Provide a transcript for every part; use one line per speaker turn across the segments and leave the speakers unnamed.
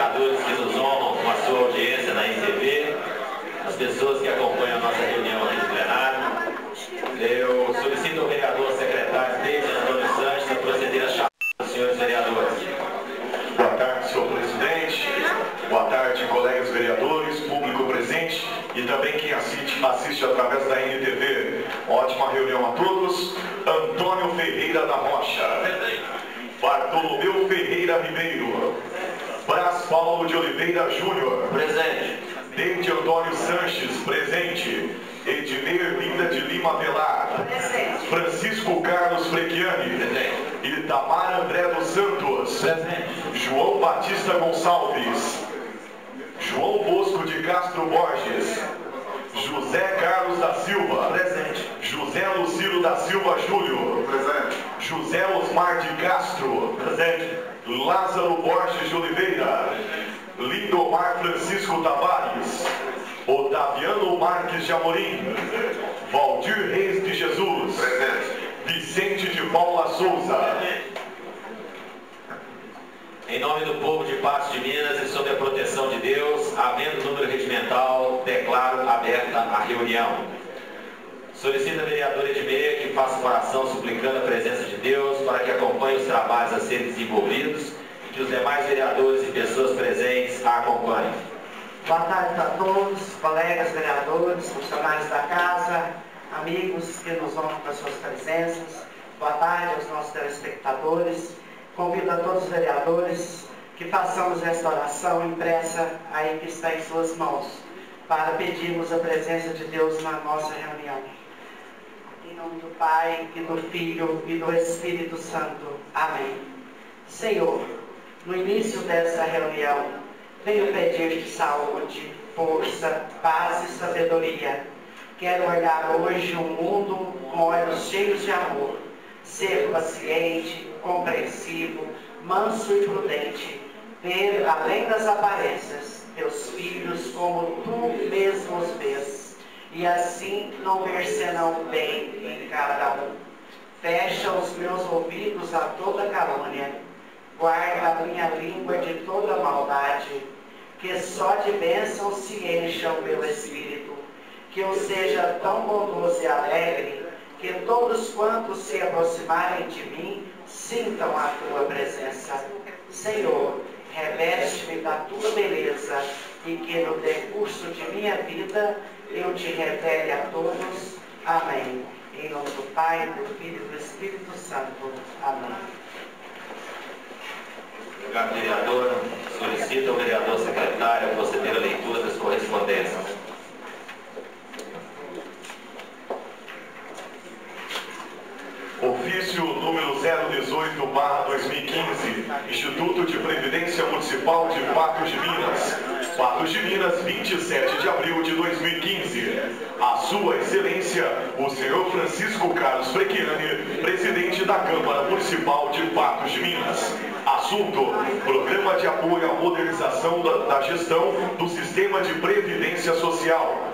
vereadores que nos honram com a sua audiência na ITV, as pessoas que acompanham a nossa reunião aqui no plenário. Eu solicito ao vereador secretário David Antônio Sanches a proceder a chamar os senhores vereadores.
Boa tarde, senhor presidente. Boa tarde, colegas vereadores, público presente e também quem assiste através da NTV. Ótima reunião a todos. Antônio Ferreira da Rocha. Bartolomeu Ferreira Ribeiro. Brás Paulo de Oliveira Júnior.
Presente.
David Antônio Sanches, presente. Edmir Linda de Lima Velar.
Presente.
Francisco Carlos Frechiani.
Presente.
Itamar André dos Santos.
Presente.
João Batista Gonçalves. João Bosco de Castro Borges. José Carlos da Silva.
Presente.
José Lucilo da Silva Júnior.
Presente.
José Osmar de Castro.
Presente.
Lázaro Borges de Oliveira. Lindomar Francisco Tavares. Otaviano Marques de Amorim. Valdir Reis de Jesus.
Presente.
Vicente de Paula Souza.
Em nome do povo de Patos de Minas e sob a proteção de Deus, havendo número regimental, declaro aberta a reunião. Solicito a vereadora Edmeia que faça uma oração suplicando a presença de Deus para que acompanhe os trabalhos a serem desenvolvidos e que os demais vereadores e pessoas presentes a acompanhem.
Boa tarde a todos, colegas vereadores, funcionários da casa, amigos que nos honram com as suas presenças. Boa tarde aos nossos telespectadores. Convido a todos os vereadores que façamos esta oração impressa aí que está em suas mãos, para pedirmos a presença de Deus na nossa reunião. Em nome do Pai, e do Filho, e do Espírito Santo. Amém. Senhor, no início desta reunião, venho pedir-te saúde, força, paz e sabedoria. Quero olhar hoje o mundo com olhos cheios de amor, ser paciente, compreensivo, manso e prudente, ver além das aparências teus filhos como tu mesmo os vês, e assim não ver senão o bem em cada um. Fecha os meus ouvidos a toda calúnia, guarda a minha língua de toda maldade, que só de bênçãos se encha o meu espírito, que eu seja tão bondoso e alegre, que todos quantos se aproximarem de mim sintam a tua presença. Senhor, reveste-me da tua beleza e que no decurso de minha vida eu te revele a todos. Amém. Em nome do Pai, do Filho e do Espírito Santo. Amém.
Obrigado, vereador. Solicito ao vereador secretário proceder à leitura das correspondências.
Ofício número 018/2015, Instituto de Previdência Municipal de Patos de Minas. Patos de Minas, 27 de abril de 2015. A Sua Excelência, o senhor Francisco Carlos Frechiani, presidente da Câmara Municipal de Patos de Minas. Assunto: Programa de Apoio à Modernização da Gestão do Sistema de Previdência Social.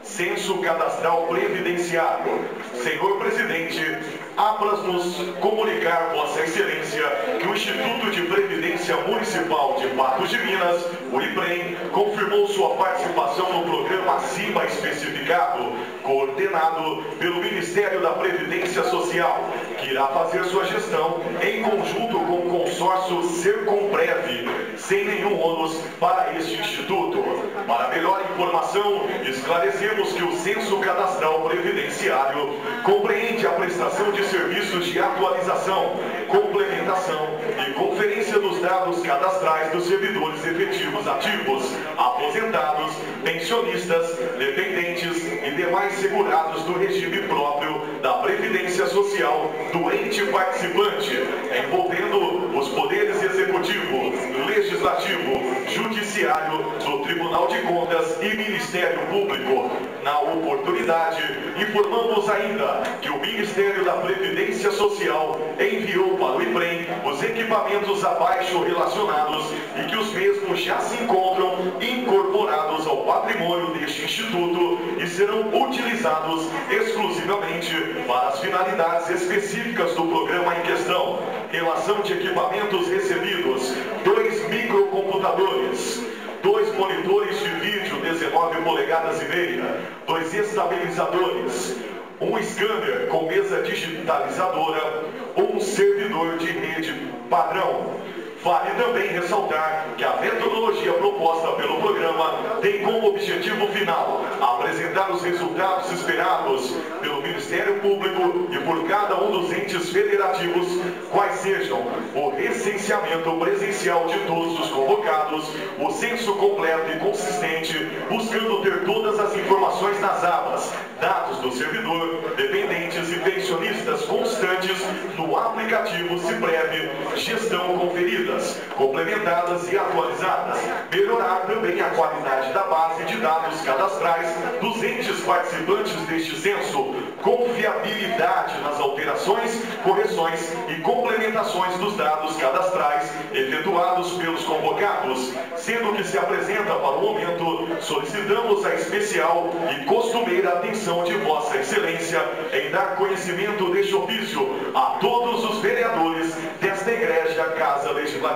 Censo Cadastral Previdenciário. Senhor Presidente, apraz-nos comunicar Vossa Excelência que o Instituto de Previdência Municipal de Patos de Minas, o IPREM, confirmou sua participação no programa acima especificado, coordenado pelo Ministério da Previdência Social, que irá fazer sua gestão em conjunto com o consórcio Sercomprev, sem nenhum ônus para este instituto. Para melhor informação, esclarecemos que o Censo Cadastral Previdenciário compreende a prestação de serviços de atualização, complementação e conferência dos dados cadastrais dos servidores efetivos ativos, aposentados, pensionistas, dependentes e demais segurados do regime próprio da Previdência Social do ente participante, envolvendo os poderes executivo, legislativo, judiciário, do Tribunal de Contas e Ministério Público. Na oportunidade, informamos ainda que o Ministério da Previdência Social enviou para o IPREM os equipamentos abaixo relacionados e que os mesmos já se encontram incorporados ao patrimônio deste Instituto e serão utilizados exclusivamente para as finalidades específicas do programa em questão. relação de equipamentos recebidos, 2 microcomputadores, 2 monitores de vídeo 19 polegadas e meia, 2 estabilizadores, 1 scanner com mesa digitalizadora, 1 servidor de rede padrão. Vale também ressaltar que a metodologia proposta pelo programa tem como objetivo final apresentar os resultados esperados pelo Ministério Público e por cada um dos entes federativos, quais sejam o recenseamento presencial de todos os convocados, o censo completo e consistente, buscando ter todas as informações nas abas, dados do servidor, dependentes e pensionistas constantes no aplicativo Ciprev, gestão conferida, complementadas e atualizadas, melhorar também a qualidade da base de dados cadastrais dos entes participantes deste censo, confiabilidade nas alterações, correções e complementações dos dados cadastrais efetuados pelos convocados, sendo que se apresenta para o momento, solicitamos a especial e costumeira atenção de Vossa Excelência em dar conhecimento deste ofício a todos os vereadores desta Igreja Casa Legislativa.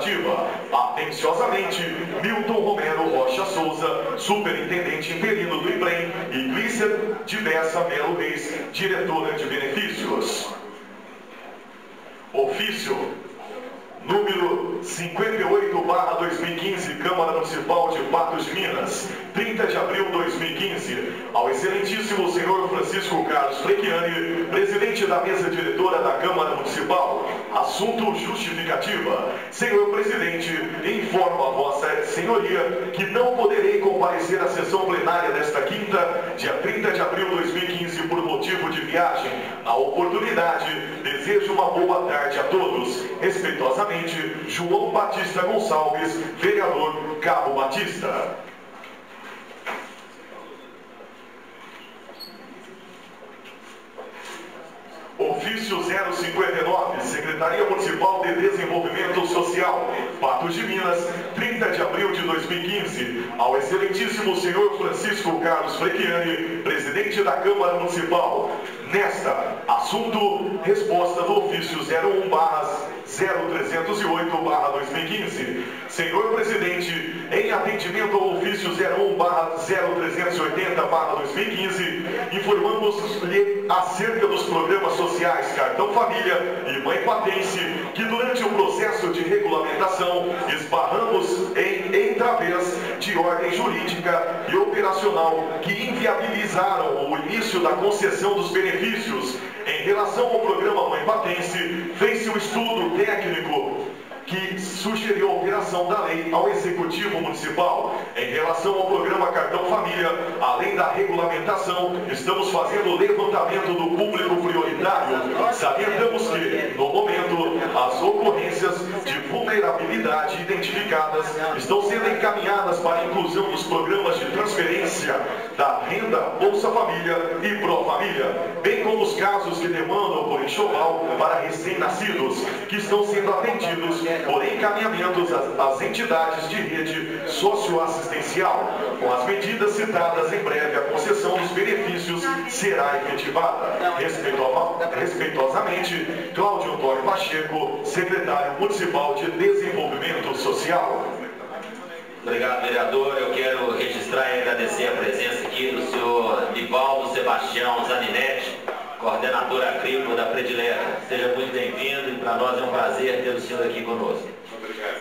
Atenciosamente, Milton Romero Rocha Souza, Superintendente Interino do IPREM, e Glícia de Bessa Melo Reis, Diretora de Benefícios. Ofício número 58/2015, Câmara Municipal de Patos de Minas, 30 de abril de 2015, ao excelentíssimo senhor Francisco Carlos Frecchiani, presidente da mesa diretora da Câmara Municipal. Assunto justificativa. Senhor presidente, informo a vossa senhoria que não poderei comparecer à sessão plenária desta quinta, dia 30 de abril de 2015, por motivo de viagem. Na oportunidade, desejo uma boa tarde a todos. Respeitosamente, João Batista Gonçalves, vereador Cabo Batista. Ofício 059, Secretaria Municipal de Desenvolvimento Social, Patos de Minas, 30 de abril de 2015, ao excelentíssimo senhor Francisco Carlos Frecchiani, presidente da Câmara Municipal. Nesta, assunto, resposta do ofício 01/0308/2015. Senhor presidente, em atendimento ao ofício 01/0380/2015, informamos-lhe acerca dos programas sociais Cartão Família e Mãe Patense, que durante o processo de regulamentação esbarramos em entravés de ordem jurídica e operacional que inviabilizaram o início da concessão dos benefícios. Em relação ao programa Mãe Patense, fez-se um estudo técnico que sugeriu a alteração da lei ao Executivo Municipal. Em relação ao programa Cartão Família, além da regulamentação, estamos fazendo o levantamento do público prioritário. Salientamos que, no momento, as ocorrências de vulnerabilidade identificadas estão sendo encaminhadas para a inclusão dos programas de transferência da renda Bolsa Família e Pro Família, bem como os casos que demandam por enxoval para recém-nascidos, que estão sendo atendidos por encaminhamentos às entidades de rede socioassistencial. Com as medidas citadas, em breve a concessão dos benefícios será efetivada. Respeitosamente, Cláudio Antônio Pacheco, secretário municipal de Desenvolvimento Social.
Obrigado, vereador. Eu quero registrar e agradecer a presença aqui do senhor Nivaldo Sebastião Zaninetti, coordenador agrícola da Predileta. Seja muito bem-vindo e para nós é um prazer ter o senhor aqui conosco.
Obrigado.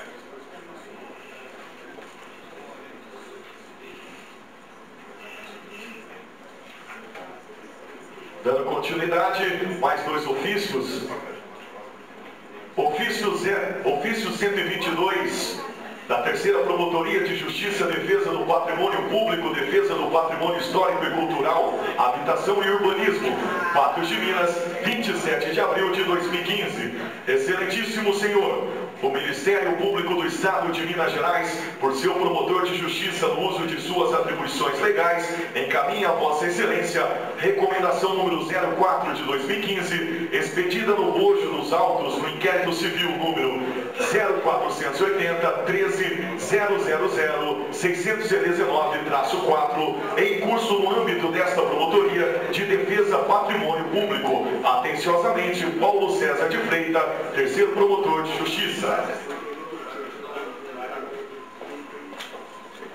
Dando continuidade, mais 2 ofícios. Ofício 122, da Terceira Promotoria de Justiça, Defesa do Patrimônio Público, Defesa do Patrimônio Histórico e Cultural, Habitação e Urbanismo, Patos de Minas, 27 de abril de 2015. Excelentíssimo senhor, o Ministério Público do Estado de Minas Gerais, por seu promotor de justiça no uso de suas atribuições legais, encaminha a Vossa Excelência recomendação número 04 de 2015, expedida no bojo dos autos no inquérito civil número 0480 13 000 619-4, em curso no âmbito desta promotoria de defesa patrimônio público. Atenciosamente, Paulo César de Freitas, terceiro promotor de justiça.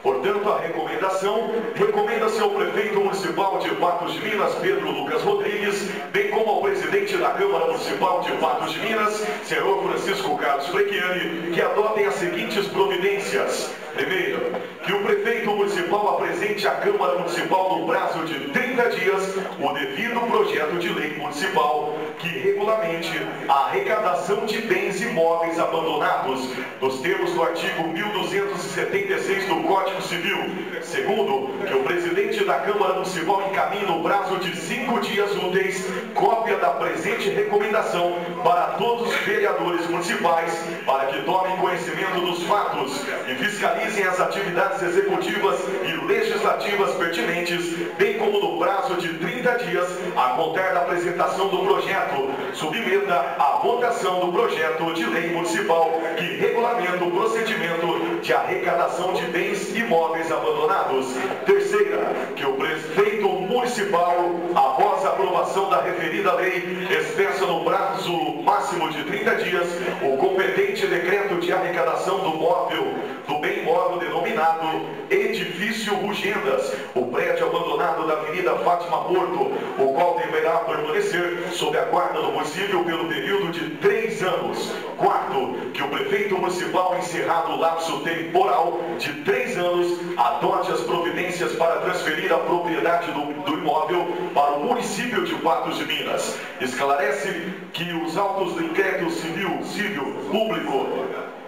Portanto, a recomenda-se ao prefeito municipal de Patos de Minas, Pedro Lucas Rodrigues, bem como ao presidente da Câmara Municipal de Patos de Minas, senhor Francisco Carlos Frecchiani, que adotem as seguintes providências. Primeiro, que o prefeito municipal apresente à Câmara Municipal no prazo de 30 dias o devido projeto de lei municipal que regulamente a arrecadação de bens imóveis abandonados nos termos do artigo 1276 do Código Civil. Segundo, que o presidente da Câmara Municipal encaminhe no prazo de 5 dias úteis cópia da presente recomendação para todos os vereadores municipais para que tomem conhecimento dos fatos e fiscalizem as atividades executivas e legislativas pertinentes, bem como no prazo de 30 dias a contar da apresentação do projeto, submeta à votação do projeto de lei municipal que regulamenta o procedimento de arrecadação de bens imóveis abandonados. Terceira, que o prefeito municipal, após a aprovação da referida lei, expressa no prazo máximo de 30 dias o competente decreto de arrecadação do bem imóvel denominado Edifício Rugendas, o prédio abandonado da Avenida Fátima Porto, o qual deverá permanecer sob a guarda do município pelo período de 3 anos. Quarto, que o prefeito municipal, encerrado o lapso temporal de 3 anos, adote as providências para transferir a propriedade do imóvel para o município de Patos de Minas. Esclarece que os autos do inquérito civil público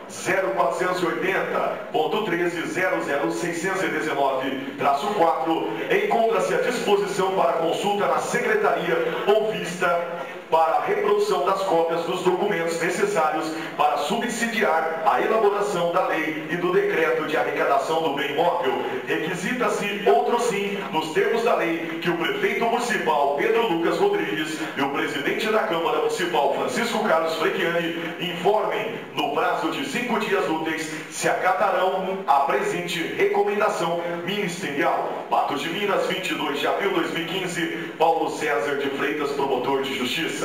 0480.13.00619-4 encontra-se à disposição para consulta na secretaria ou vista para a reprodução das cópias dos documentos necessários para subsidiar a elaboração da lei e do decreto de arrecadação do bem imóvel. Requisita-se, outro sim, nos termos da lei, que o prefeito municipal Pedro Lucas Rodrigues e o presidente da Câmara Municipal Francisco Carlos Frecchiani informem, no prazo de 5 dias úteis, se acatarão a presente recomendação ministerial. Patos de Minas, 22 de abril de 2015, Paulo César de Freitas, promotor de justiça.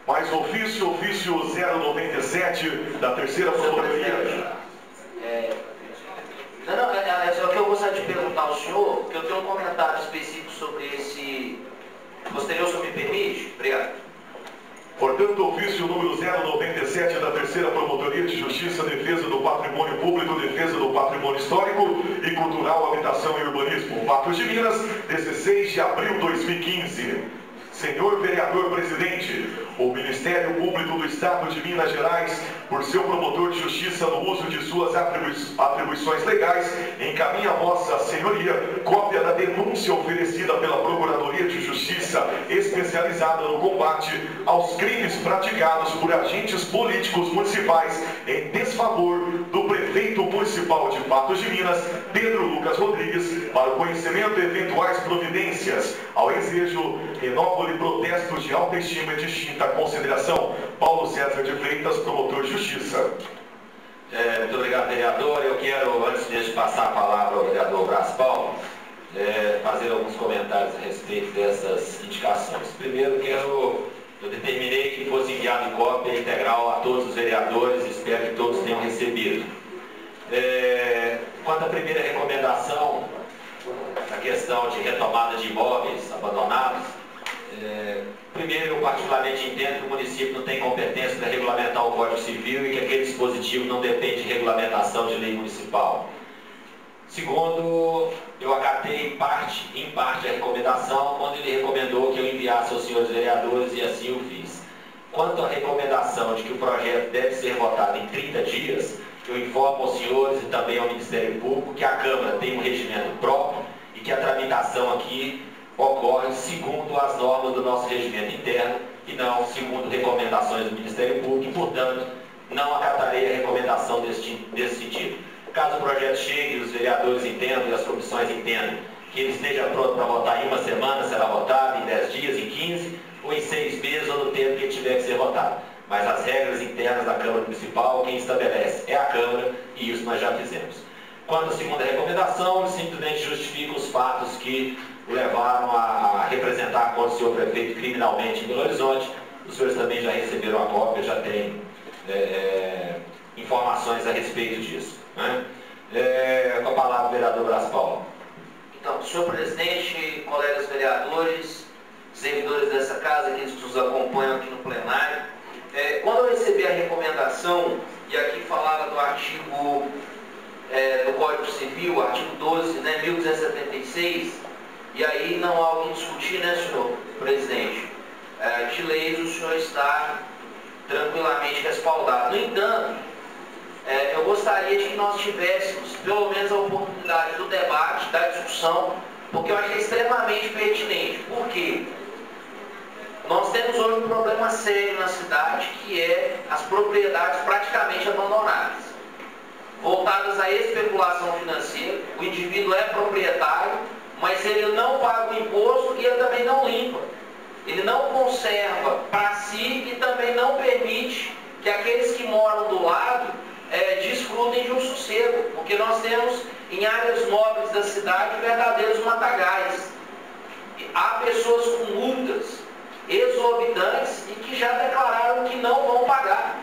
Mais ofício 097 da terceira promotoria.
É só que eu gostaria de perguntar ao senhor, que eu tenho um comentário específico sobre esse posterior, se me permite. Obrigado.
Portanto, ofício número 097 da terceira Promotoria de Justiça, Defesa do Patrimônio Público, Defesa do Patrimônio Histórico e Cultural, Habitação e Urbanismo. Patos de Minas, 16 de abril de 2015. Senhor Vereador Presidente, o Ministério Público do Estado de Minas Gerais, por seu promotor de justiça no uso de suas atribuições legais, encaminha a Vossa Senhoria cópia da denúncia oferecida pela Procuradoria de Justiça especializada no combate aos crimes praticados por agentes políticos municipais em desfavor do prefeito municipal de Patos de Minas, Pedro Lucas Rodrigues, para o conhecimento de eventuais providências. Ao exejo, renovo-lhe protestos de alta estima e distinta consideração. Paulo César de Freitas, promotor de justiça.
Muito obrigado, vereador. Eu quero, antes de passar a palavra ao vereador Brás Paulo, fazer alguns comentários a respeito dessas indicações. Primeiro, eu determinei que fosse enviado em cópia integral a todos os vereadores, espero que todos tenham recebido. Quanto à primeira recomendação, a questão de retomada de imóveis abandonados, primeiro, eu particularmente entendo que o município não tem competência para regulamentar o Código Civil e que aquele dispositivo não depende de regulamentação de lei municipal. Segundo, eu acatei em parte a recomendação, quando ele recomendou que eu enviasse aos senhores vereadores, e assim o fiz. Quanto à recomendação de que o projeto deve ser votado em 30 dias, eu informo aos senhores e também ao Ministério Público que a Câmara tem um regimento próprio e que a tramitação aqui ocorre segundo as normas do nosso regimento interno e não segundo recomendações do Ministério Público e, portanto, não acatarei a recomendação desse sentido. Caso o projeto chegue, os vereadores entendam e as comissões entendam que ele esteja pronto para votar em uma semana, será votado em 10 dias, em 15, ou em 6 meses, ou no tempo que tiver que ser votado. Mas as regras internas da Câmara Municipal, quem estabelece é a Câmara, e isso nós já fizemos. Quanto à segunda recomendação, ele simplesmente justifica os fatos que o levaram a representar contra o senhor prefeito criminalmente em Belo Horizonte. Os senhores também já receberam a cópia, já têm informações a respeito disso, né? Com a palavra, o vereador Brás Paulo.
Então, senhor presidente, colegas vereadores, servidores dessa casa, aqueles que nos acompanham aqui no plenário, quando eu recebi a recomendação, e aqui falava do artigo do Código Civil, artigo 12, né, 1276, e aí não há o que discutir, né, senhor presidente? De leis o senhor está tranquilamente respaldado. No entanto, eu gostaria de que nós tivéssemos pelo menos a oportunidade do debate, da discussão, porque eu acho que é extremamente pertinente. Por quê? Nós temos hoje um problema sério na cidade, que é as propriedades praticamente abandonadas, voltadas à especulação financeira. O indivíduo é proprietário, mas ele não paga o imposto e ele também não limpa. Ele não conserva para si e também não permite que aqueles que moram do lado desfrutem de um sossego, porque nós temos em áreas nobres da cidade verdadeiros matagais. Há pessoas com multas exorbitantes e que já declararam que não vão pagar.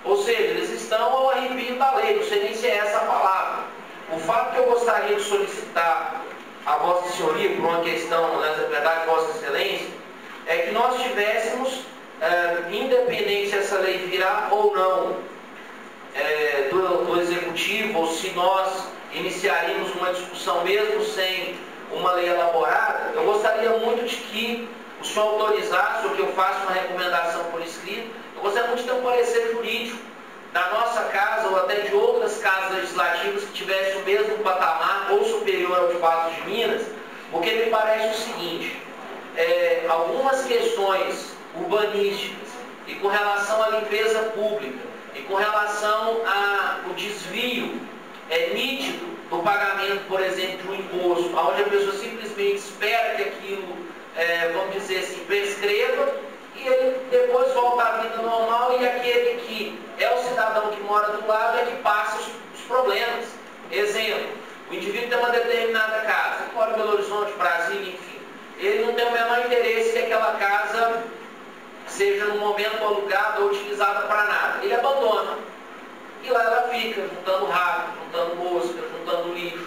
Ou seja, eles estão ao arrepio da lei, não sei nem se é essa a palavra. O fato que eu gostaria de solicitar a Vossa Senhoria, por uma questão, na verdade, Vossa Excelência, é que nós tivéssemos, independente se essa lei virá ou não do Executivo, ou se nós iniciaríamos uma discussão mesmo sem uma lei elaborada, eu gostaria muito de que o senhor autorizasse, ou que eu faça uma recomendação por escrito, eu gostaria muito de ter um parecer jurídico da nossa casa, ou até de outras casas legislativas que tivessem o mesmo patamar, ou superior ao de Patos de Minas, porque me parece o seguinte: algumas questões urbanísticas, e com relação à limpeza pública, e com relação ao desvio nítido do pagamento, por exemplo, de um imposto, onde a pessoa simplesmente espera que aquilo, vamos dizer assim, prescreva, e ele depois volta à vida normal, e aquele que é o cidadão que mora do lado é que passa os problemas. Exemplo, o indivíduo tem uma determinada casa, mora em Belo Horizonte, Brasília, enfim, ele não tem o menor interesse que aquela casa seja no momento alugada ou utilizada para nada. Ele abandona. E lá ela fica, juntando rato, juntando mosca, juntando lixo,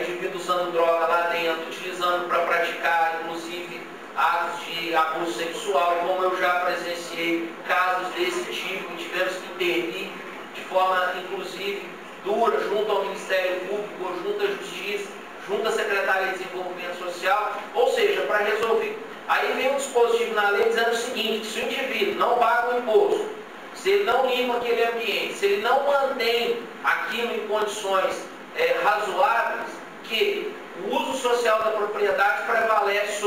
indivíduo usando droga lá dentro, utilizando para praticar, inclusive, atos de abuso sexual, como eu já presenciei casos desse tipo, e tivemos que intervir de forma, inclusive, dura, junto ao Ministério Público, junto à Justiça, junto à Secretaria de Desenvolvimento Social, ou seja, para resolver. Aí vem um dispositivo na lei dizendo o seguinte: se o indivíduo não paga o imposto, se ele não limpa aquele ambiente, se ele não mantém aquilo em condições razoáveis, que o uso social da propriedade prevalece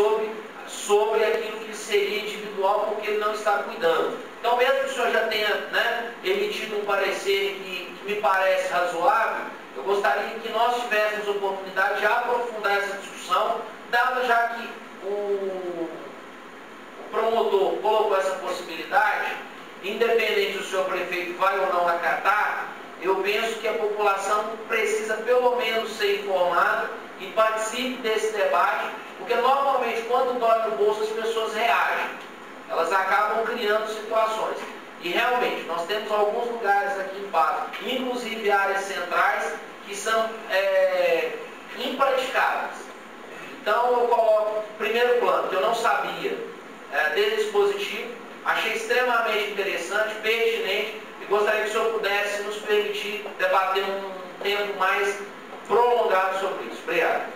sobre aquilo que seria individual, porque ele não está cuidando. Então, mesmo que o senhor já tenha emitido um parecer que me parece razoável, eu gostaria que nós tivéssemos a oportunidade de aprofundar essa discussão, dado já que o promotor colocou essa possibilidade, independente se o senhor prefeito vai ou não acatar, eu penso que a população precisa pelo menos ser informada e participe desse debate, porque normalmente quando dói no bolso as pessoas reagem, elas acabam criando situações. E realmente, nós temos alguns lugares aqui em Patos, inclusive áreas centrais, que são impraticáveis. Então eu coloco primeiro plano, que eu não sabia desse dispositivo, achei extremamente interessante, pertinente, e gostaria que o senhor pudesse nos permitir debater um tempo mais prolongado sobre isso. Obrigado.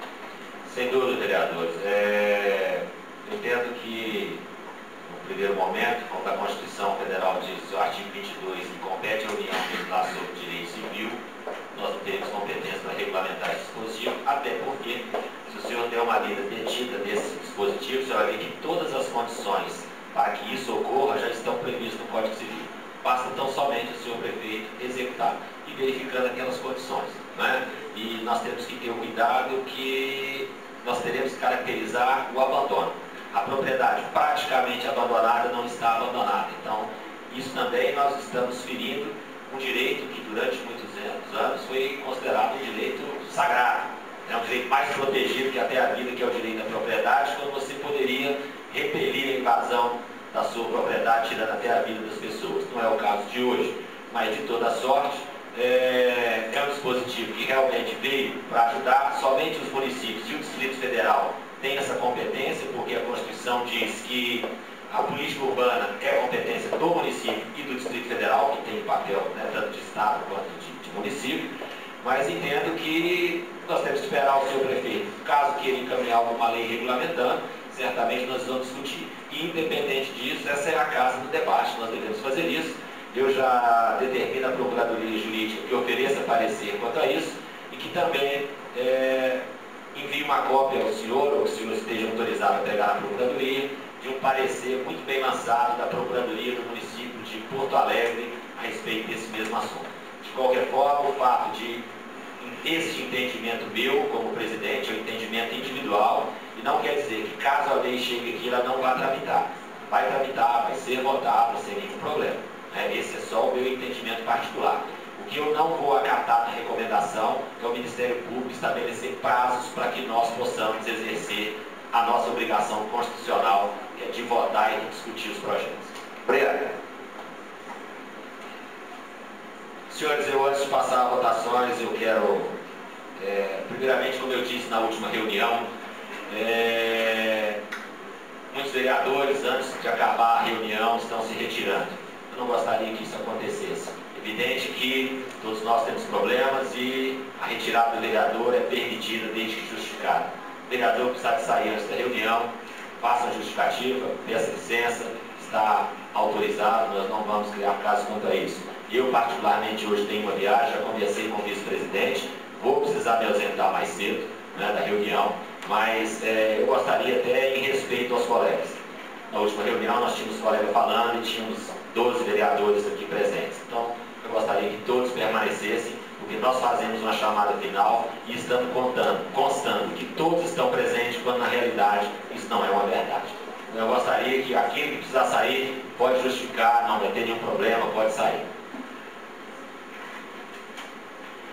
Sem dúvida, vereadores. Entendo que, no primeiro momento, como a Constituição Federal diz, o artigo 22, que compete à União legislar sobre direito civil, nós não teremos competência para regulamentar esse dispositivo, até porque, se o senhor der uma lida detida desse dispositivo, você vai ver que todas as condições para que isso ocorra já estão previstas no Código Civil. Basta então somente o senhor prefeito executar e verificando aquelas condições, né? E nós temos que ter o cuidado que nós teremos que caracterizar o abandono. A propriedade praticamente abandonada não está abandonada. Então, isso também nós estamos ferindo um direito que durante muitos anos foi considerado um direito sagrado. É um direito mais protegido que até a vida, que é o direito da propriedade, quando você poderia repelir a invasão da sua propriedade, tirando até a vida das pessoas. Não é o caso de hoje, mas de toda sorte, é um dispositivo que realmente veio para ajudar. Somente os municípios e o Distrito Federal têm essa competência, porque a Constituição diz que a política urbana é competência do município e do Distrito Federal, que tem papel, né, tanto de Estado quanto de município, mas entendo que nós temos que esperar o seu prefeito. Caso queira encaminhar alguma lei regulamentando, certamente nós vamos discutir. E, independente disso, essa é a casa do debate, nós devemos fazer isso. Eu já determino a Procuradoria Jurídica que ofereça parecer quanto a isso e que também envie uma cópia ao senhor, ou que o senhor esteja autorizado a pegar na Procuradoria, de um parecer muito bem lançado da Procuradoria do município de Porto Alegre a respeito desse mesmo assunto. De qualquer forma, o fato de este entendimento meu, como presidente, é um entendimento individual, e não quer dizer que caso a lei chegue aqui, ela não vai tramitar. Vai tramitar, vai ser votada, sem nenhum problema. Esse é só o meu entendimento particular. O que eu não vou acatar na recomendação é o Ministério Público estabelecer prazos para que nós possamos exercer a nossa obrigação constitucional, que é de votar e de discutir os projetos.
Obrigado.
Senhores, eu antes de passar a votações, eu quero, primeiramente, como eu disse na última reunião, muitos vereadores, antes de acabar a reunião, estão se retirando. Eu não gostaria que isso acontecesse. Evidente que todos nós temos problemas e a retirada do vereador é permitida desde que justificada. O vereador precisa de sair antes da reunião, faça a justificativa, peça licença, está autorizado, nós não vamos criar caso contra isso. Eu, particularmente, hoje tenho uma viagem, já conversei com o vice-presidente, vou precisar me ausentar mais cedo, né, da reunião, mas eu gostaria até em respeito aos colegas. Na última reunião nós tínhamos colegas falando e tínhamos 12 vereadores aqui presentes. Então, eu gostaria que todos permanecessem, porque nós fazemos uma chamada final e estamos constando que todos estão presentes, quando na realidade isso não é uma verdade. Eu gostaria que aquele que precisar sair, pode justificar, não vai ter nenhum problema, pode sair.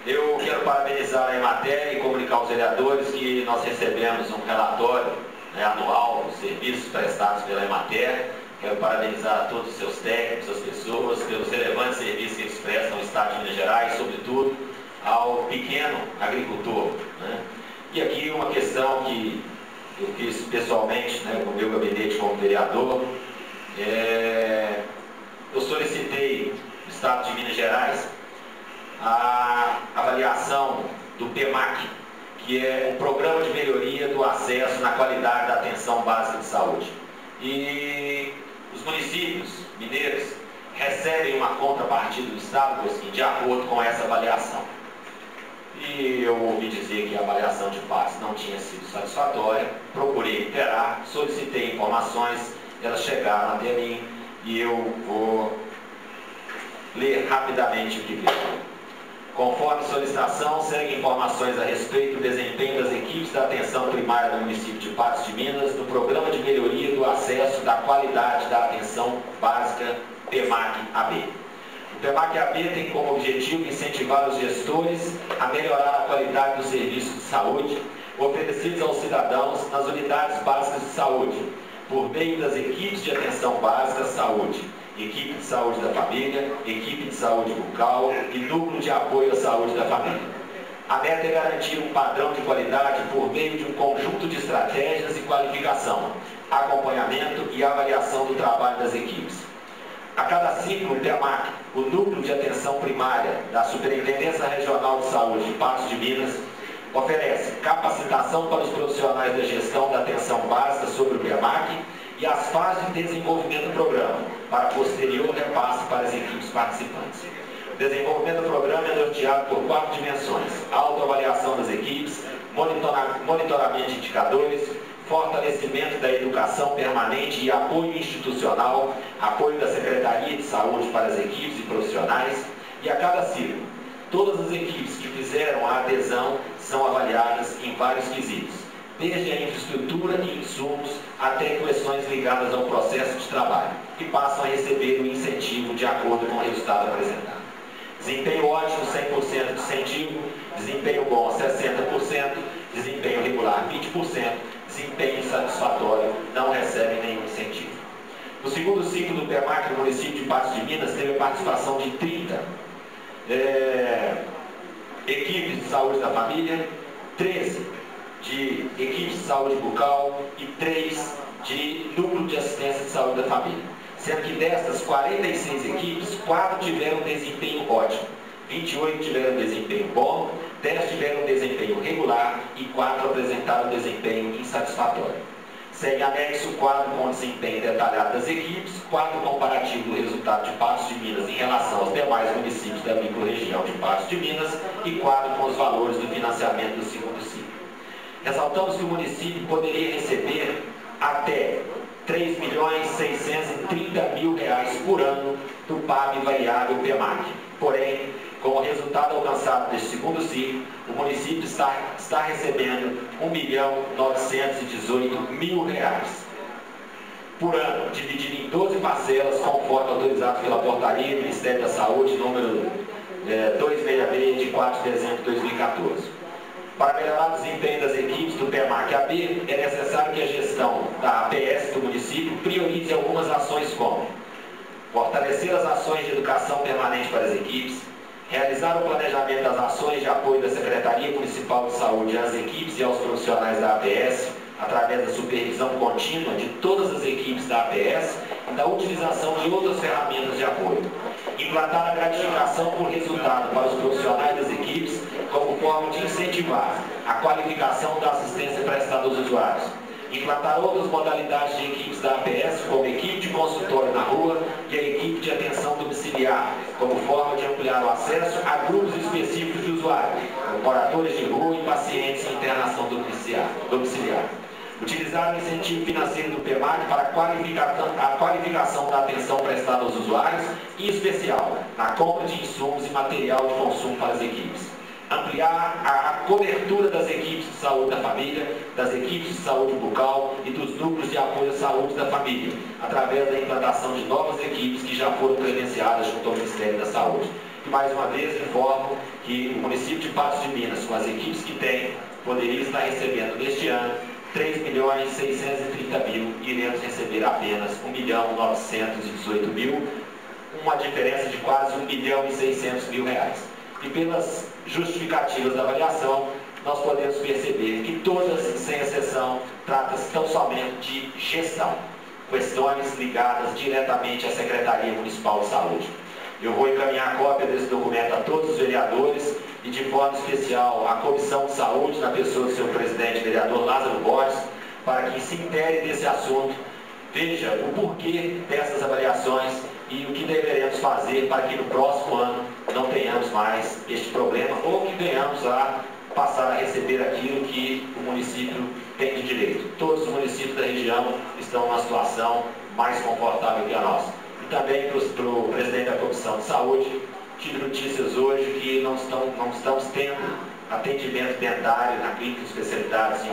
Eu quero parabenizar a Emater e comunicar aos vereadores que nós recebemos um relatório, né, anual dos serviços prestados pela Emater. Quero parabenizar a todos os seus técnicos, as pessoas, pelos relevantes serviços que eles prestam ao Estado de Minas Gerais, sobretudo ao pequeno agricultor, né? E aqui uma questão que eu fiz pessoalmente, né, com o meu gabinete como vereador, eu solicitei no Estado de Minas Gerais a avaliação do PEMAC, que é um programa de melhoria do acesso na qualidade da atenção básica de saúde. E os municípios mineiros recebem uma contrapartida do Estado, de acordo com essa avaliação. E eu ouvi dizer que a avaliação de base não tinha sido satisfatória, procurei reiterar, solicitei informações, elas chegaram até mim e eu vou ler rapidamente o que veio. Conforme solicitação, seguem informações a respeito do desempenho das equipes da atenção primária do município de Patos de Minas no programa de melhoria do acesso da qualidade da atenção básica PEMAC-AB. O PEMAC-AB tem como objetivo incentivar os gestores a melhorar a qualidade dos serviços de saúde oferecidos aos cidadãos nas unidades básicas de saúde, por meio das equipes de atenção básica à saúde, equipe de saúde da família, equipe de saúde bucal e núcleo de apoio à saúde da família. A meta é garantir um padrão de qualidade por meio de um conjunto de estratégias e qualificação, acompanhamento e avaliação do trabalho das equipes. A cada ciclo, o PEMAC, o Núcleo de Atenção Primária da Superintendência Regional de Saúde de Patos de Minas, oferece capacitação para os profissionais da gestão da atenção básica sobre o PEMAC e as fases de desenvolvimento do programa, para posterior repasse para as equipes participantes. O desenvolvimento do programa é norteado por 4 dimensões: autoavaliação das equipes, monitoramento de indicadores, fortalecimento da educação permanente e apoio institucional, apoio da Secretaria de Saúde para as equipes e profissionais, e a cada ciclo, todas as equipes que fizeram a adesão são avaliadas em vários quesitos: desde a infraestrutura e insumos até questões ligadas ao processo de trabalho, que passam a receber o incentivo de acordo com o resultado apresentado. Desempenho ótimo, 100% de incentivo, desempenho bom, 60%, desempenho regular, 20%, desempenho insatisfatório, não recebe nenhum incentivo. No segundo ciclo do PEMAC no município de Patos de Minas, teve a participação de 30 equipes de saúde da família, 13 de equipes de saúde bucal e 3 de núcleo de assistência de saúde da família. Sendo que destas 46 equipes, 4 tiveram desempenho ótimo, 28 tiveram desempenho bom, 10 tiveram desempenho regular e 4 apresentaram desempenho insatisfatório. Segue anexo o quadro com o desempenho detalhado das equipes, quadro comparativo do resultado de Patos de Minas em relação aos demais municípios da microrregião de Patos de Minas e quadro com os valores do financiamento do segundo ciclo. Ressaltamos que o município poderia receber até R$ 3.630.000 por ano do PAB variável PEMAC. Porém, com o resultado alcançado deste segundo ciclo, o município está recebendo R$ 1.918.000 por ano, dividido em 12 parcelas, conforme autorizado pela portaria do Ministério da Saúde, número 266, de 4 de dezembro de 2014. Para melhorar o desempenho das equipes do PEMAC-AB, é necessário que a gestão da APS do município priorize algumas ações como fortalecer as ações de educação permanente para as equipes, realizar o planejamento das ações de apoio da Secretaria Municipal de Saúde às equipes e aos profissionais da APS, através da supervisão contínua de todas as equipes da APS e da utilização de outras ferramentas de apoio. Implantar a gratificação por resultado para os profissionais das equipes como forma de incentivar a qualificação da assistência prestada aos usuários. Implantar outras modalidades de equipes da APS, como equipe de consultório na rua e a equipe de atenção domiciliar, como forma de ampliar o acesso a grupos específicos de usuários, como moradores de rua e pacientes em internação domiciliar. Utilizar o incentivo financeiro do PEMAC para a qualificação da atenção prestada aos usuários, em especial na compra de insumos e material de consumo para as equipes. Ampliar a cobertura das equipes de saúde da família, das equipes de saúde bucal e dos núcleos de apoio à saúde da família, através da implantação de novas equipes que já foram credenciadas junto ao Ministério da Saúde. E mais uma vez informo que o município de Patos de Minas, com as equipes que tem, poderia estar recebendo neste ano R$ 3.630.000 e iremos receber apenas R$ 1.918.000, uma diferença de quase R$ 1.600.000. E pelas justificativas da avaliação, nós podemos perceber que todas, sem exceção, tratam-se tão somente de gestão, questões ligadas diretamente à Secretaria Municipal de Saúde. Eu vou encaminhar a cópia desse documento a todos os vereadores e de forma especial à Comissão de Saúde, na pessoa do seu presidente, vereador Lázaro Borges, para que se intere desse assunto, veja o porquê dessas avaliações e o que deveremos fazer para que no próximo ano não tenhamos mais este problema ou que venhamos a passar a receber aquilo que o município tem de direito. Todos os municípios da região estão numa situação mais confortável que a nossa. E também para o presidente da Comissão de Saúde, tive notícias hoje que não estamos tendo atendimento dentário na clínica de especialidades em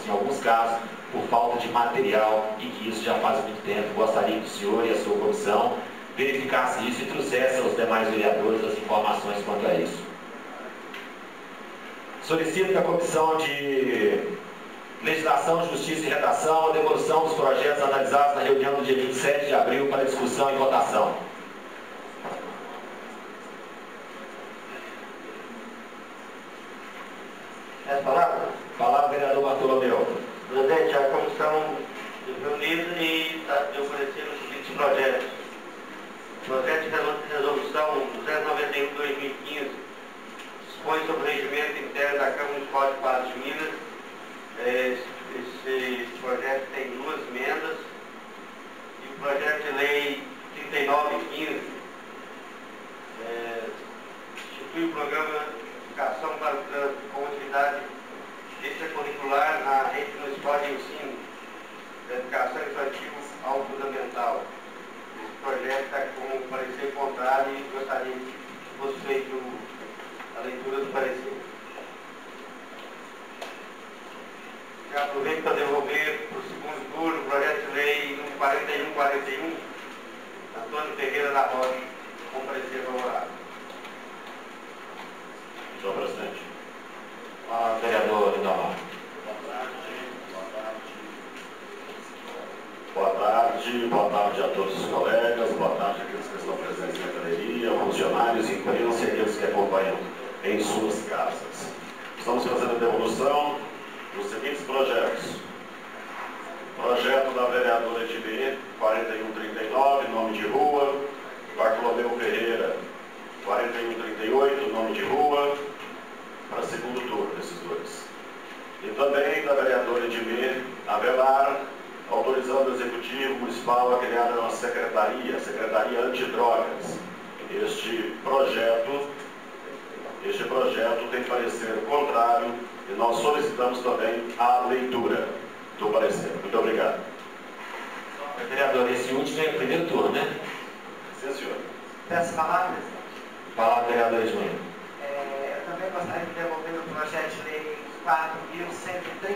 alguns casos, por falta de material, e que isso já faz muito tempo. Gostaria que o senhor e a sua comissão verificasse isso e trouxesse aos demais vereadores as informações quanto a isso. Solicito da Comissão de Legislação, Justiça e Redação a devolução dos projetos analisados na reunião do dia 27 de abril para discussão e votação.
Essa palavra?
Palavra, vereador Bartolomeu.
Presidente, a comissão reunida e está oferecendo os seguintes projetos. Projeto de resolução 091/2015 dispõe sobre o regimento interno da Câmara Municipal de Patos de Minas. Esse projeto tem 2 emendas. E o projeto de lei 3915 institui o programa de educação para com atividade extracurricular na rede municipal de ensino da educação infantil ao fundamental. Esse projeto está com um parecer contrário e gostaria que fosse feita a leitura do parecer. Já
aproveito para devolver para o segundo turno o projeto de lei 4141, Antônio Ferreira da Rocha, com parecer favorável.
Senhor presidente. Vereador Lindomar. Boa tarde a todos os colegas, boa tarde àqueles que estão presentes na galeria, funcionários, imprensa e aqueles que acompanham em suas casas. Estamos fazendo a devolução dos seguintes projetos. Projeto da vereadora Edmê, 4139, nome de rua. Bartolomeu Ferreira, 4138, nome de rua. Para segundo turno, esses dois. E também da vereadora Edmê Avelar, autorizando o Executivo Municipal a criar uma secretaria, a Secretaria Antidrogas. Este projeto tem parecer contrário e nós solicitamos também a leitura do parecer. Muito obrigado. Vereador, esse último é o primeiro turno, né? Sim, senhor.
Peço palavras.
Palavra, vereador Edmê.
Eu também gostaria de devolver o projeto de lei 4.130,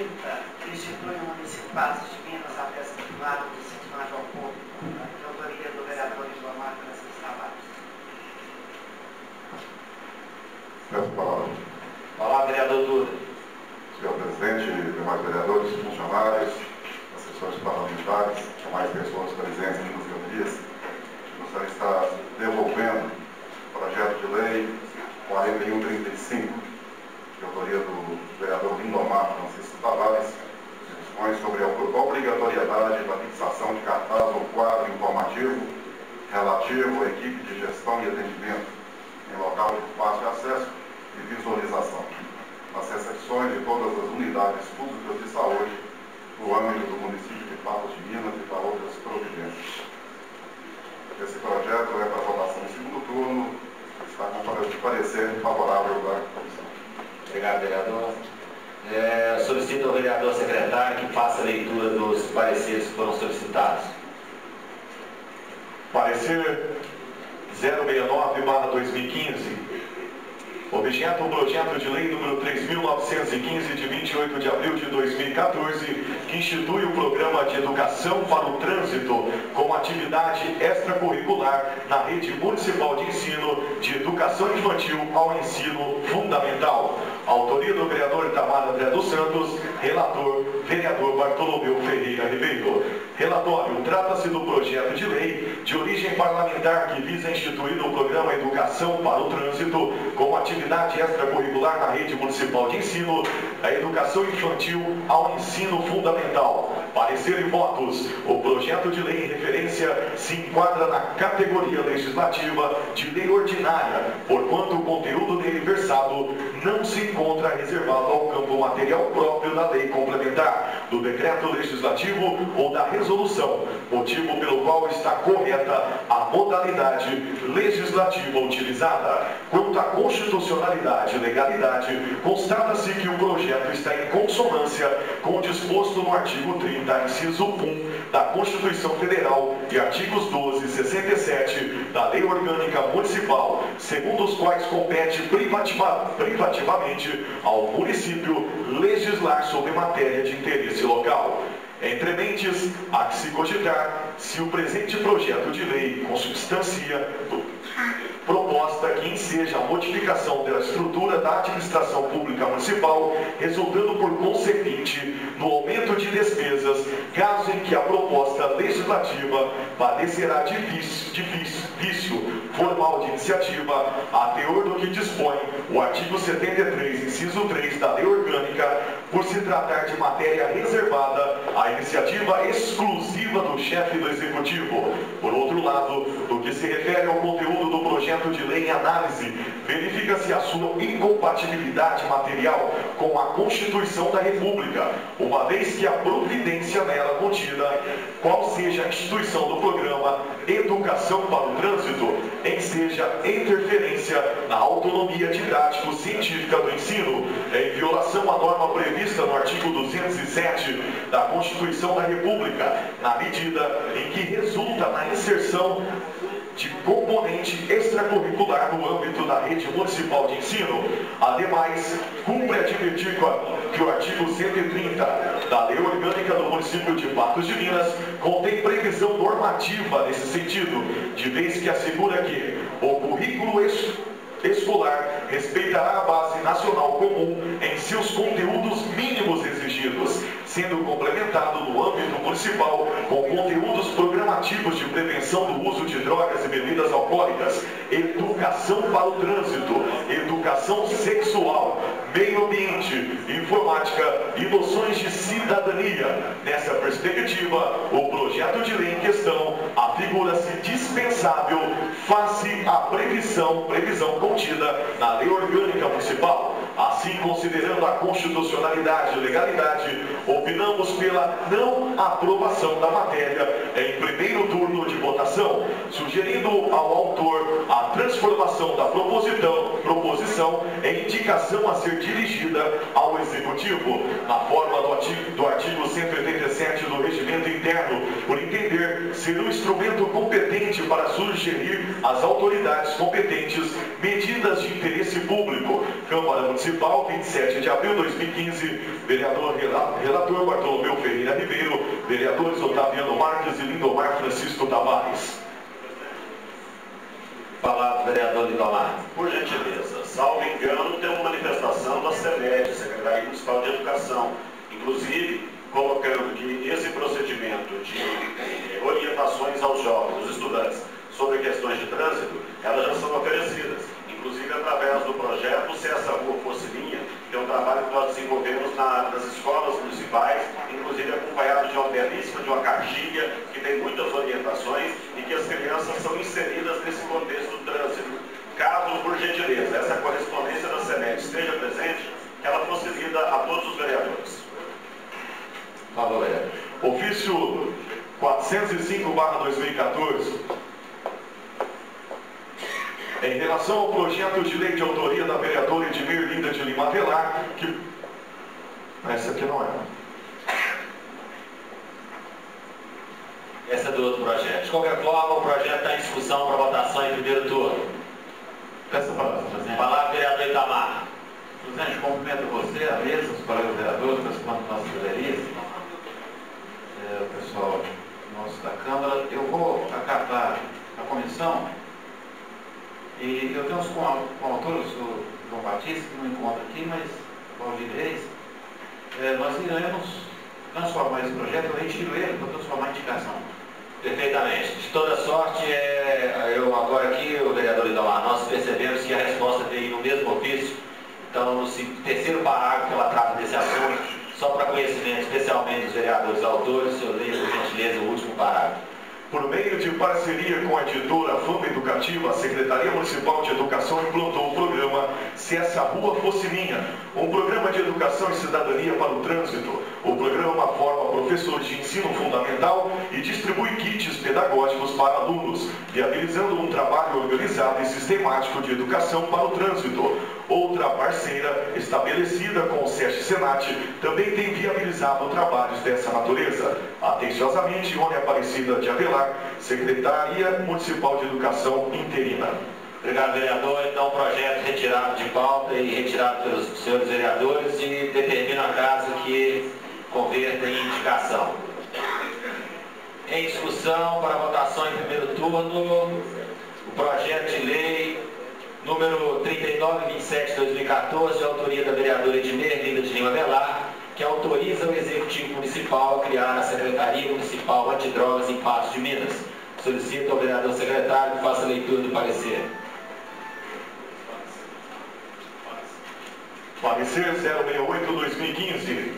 que institui o município de Patos de Minas a pesca privada do município de Major Porto, de autoria do vereador Lindomar nesses trabalhos.
Peço palavra.
Palavra, vereador Duda.
Senhor presidente, demais vereadores, funcionários, assessores parlamentares, demais pessoas presentes aqui nas galerias, gostaria de estar devolvendo o projeto de lei 4135, de autoria do vereador Lindomar Francisco Tavares, dispõe sobre a obrigatoriedade da fixação de cartaz ou quadro informativo relativo à equipe de gestão e atendimento em local de fácil acesso e visualização, nas recepções de todas as unidades públicas de saúde no âmbito do município de Patos de Minas e para outras providências. Esse projeto é para votação em segundo turno, está com parecer favorável da comissão.
Obrigado, vereador. Solicito ao vereador secretário que faça a leitura dos pareceres que foram solicitados.
Parecer 069/2015. Objeto o projeto de lei número 3.915, de 28 de abril de 2014, que institui o Programa de Educação para o Trânsito como atividade extracurricular na rede municipal de ensino de educação infantil ao ensino fundamental. Autoria do vereador Itamar André dos Santos, relator, vereador Bartolomeu Ferreira Ribeiro. Relatório: trata-se do projeto de lei de origem parlamentar que visa instituir o Programa Educação para o Trânsito como atividade extracurricular na rede municipal de ensino, da educação infantil ao ensino fundamental. Parecer e votos: o projeto de lei em referência se enquadra na categoria legislativa de lei ordinária, porquanto o conteúdo nele versado não se encontra reservado ao campo material próprio da lei complementar, do decreto legislativo ou da resolução, motivo pelo qual está correta a modalidade legislativa utilizada. Quanto à constitucionalidade e legalidade, constata-se que o projeto está em consonância com o disposto no artigo 30, inciso 1 da Constituição Federal e artigos 12 e 67 da Lei Orgânica Municipal, segundo os quais compete privativamente ao município legislar sobre matéria de interesse local. Entre mentes, há que se cogitar se o presente projeto de lei consubstancia proposta que enseja a modificação da estrutura da administração pública municipal, resultando por conseguinte no aumento de despesas, caso em que a proposta legislativa padecerá de vício formal de iniciativa, a teor do que dispõe o artigo 73, inciso 3 da Lei Orgânica, por se tratar de matéria reservada à iniciativa exclusiva do chefe do Executivo. Por outro lado, no que se refere ao conteúdo do projeto de lei em análise, verifica-se a sua incompatibilidade material com a Constituição da República, uma vez que a providência nela contida, qual seja a instituição do programa Educação para o Trânsito, enseja interferência na autonomia didático-científica do ensino, em violação à norma prevista no artigo 207 da Constituição da República, na medida em que resulta na inserção de componente extracurricular no âmbito da rede municipal de ensino. Ademais, cumpre advertir que o artigo 130 da Lei Orgânica do município de Patos de Minas contém previsão normativa nesse sentido, de vez que assegura que o currículo escolar respeitará a base nacional comum em seus conteúdos mínimos exigidos, sendo complementado no âmbito municipal com conteúdos programativos de prevenção do uso de drogas e bebidas alcoólicas, educação para o trânsito, educação sexual, meio ambiente, informática e noções de cidadania. Nessa perspectiva, o projeto de lei em questão afigura-se dispensável face à previsão contida na Lei Orgânica Municipal. Assim, considerando a constitucionalidade e legalidade, opinamos pela não aprovação da matéria em primeiro turno de votação, sugerindo ao autor a transformação da proposição em indicação a ser dirigida ao Executivo, na forma do artigo 187 do Regimento Interno, por entender ser um instrumento competente para sugerir às autoridades competentes medidas de interesse público. Câmara Municipal, 27 de abril de 2015, vereador relator Bartolomeu Ferreira Ribeiro, vereadores Otaviano Marques e Lindomar Francisco Tavares.
Palavra, vereador Lindomar.
Por gentileza, salvo engano, tem uma manifestação da SEMED, Secretaria Municipal de Educação, inclusive colocando que esse procedimento de orientações aos jovens, aos estudantes, sobre questões de trânsito, elas já são oferecidas, inclusive através do projeto Se Essa Rua Fosse Minha, que é um trabalho que nós desenvolvemos nas escolas municipais, inclusive acompanhado de uma belíssima, de uma cartilha, que tem muitas orientações e que as crianças são inseridas nesse contexto do trânsito. Caso, por gentileza, essa correspondência da SEMED esteja presente, que ela fosse lida a todos os vereadores.
Falou, ofício 405/2014. Em relação ao projeto de lei de autoria da vereadora Edmir Linda de Lima Avelar, que... Essa aqui não é.
Essa é do outro projeto. De qualquer forma, o projeto está em discussão para votação em primeiro turno.
Essa palavra, presidente.
Palavra, vereador Itamar.
Presidente, cumprimento você, a mesa, os colegas vereadores, participando da nossa liderança, o pessoal nosso da Câmara. Eu vou acatar a comissão e eu tenho os coautores, o João Batista, que não encontra aqui, mas o Valdir Reis. Nós iremos transformar esse projeto, eu retiro ele para transformar em indicação.
Perfeitamente. De toda sorte, eu agora aqui, o vereador Lindomar, nós percebemos que a resposta veio no mesmo ofício. Então, no terceiro parágrafo, ela trata desse assunto, só para conhecimento, especialmente dos vereadores autores, eu leio, por gentileza, o último parágrafo.
Por meio de parceria com a editora Fama Educativa, a Secretaria Municipal de Educação implantou o programa Se Essa Rua Fosse Minha, um programa de educação e cidadania para o trânsito. O programa forma professores de ensino fundamental e distribui kits pedagógicos para alunos, viabilizando um trabalho organizado e sistemático de educação para o trânsito. Outra parceira, estabelecida com o SESC Senat, também tem viabilizado trabalhos dessa natureza. Atenciosamente, Ione Aparecida de Avelar, Secretaria Municipal de Educação interina.
Obrigado, vereador. Então, o projeto retirado de pauta e retirado pelos senhores vereadores e determina a casa que converta em indicação. Em discussão para votação em primeiro turno, o projeto de lei número 3927 de 2014, de autoria da vereadora Edmir Linda de Lima Avelar, que autoriza o Executivo Municipal a criar a Secretaria Municipal Antidrogas em Patos de Minas. Solicito ao vereador secretário que faça a leitura do parecer.
Parecer 068/2015.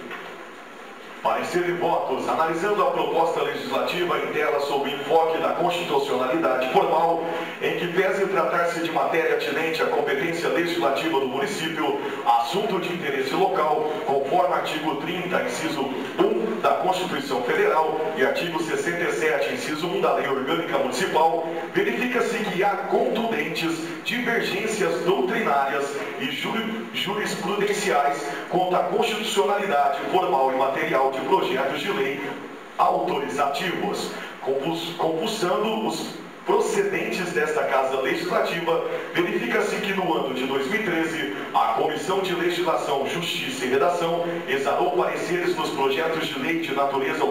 Parecer de votos. Analisando a proposta legislativa em tela sob enfoque da constitucionalidade formal, em que pese tratar-se de matéria atinente à competência legislativa do município, assunto de interesse local, conforme artigo 30, inciso 1 da Constituição Federal e artigo 67, inciso 1 da Lei Orgânica Municipal, verifica-se que há contundentes divergências doutrinárias e jurisprudenciais quanto à constitucionalidade formal e material de projetos de lei autorizativos, compulsando procedentes desta Casa Legislativa, verifica-se que no ano de 2013, a Comissão de Legislação, Justiça e Redação exanou pareceres nos projetos de lei de natureza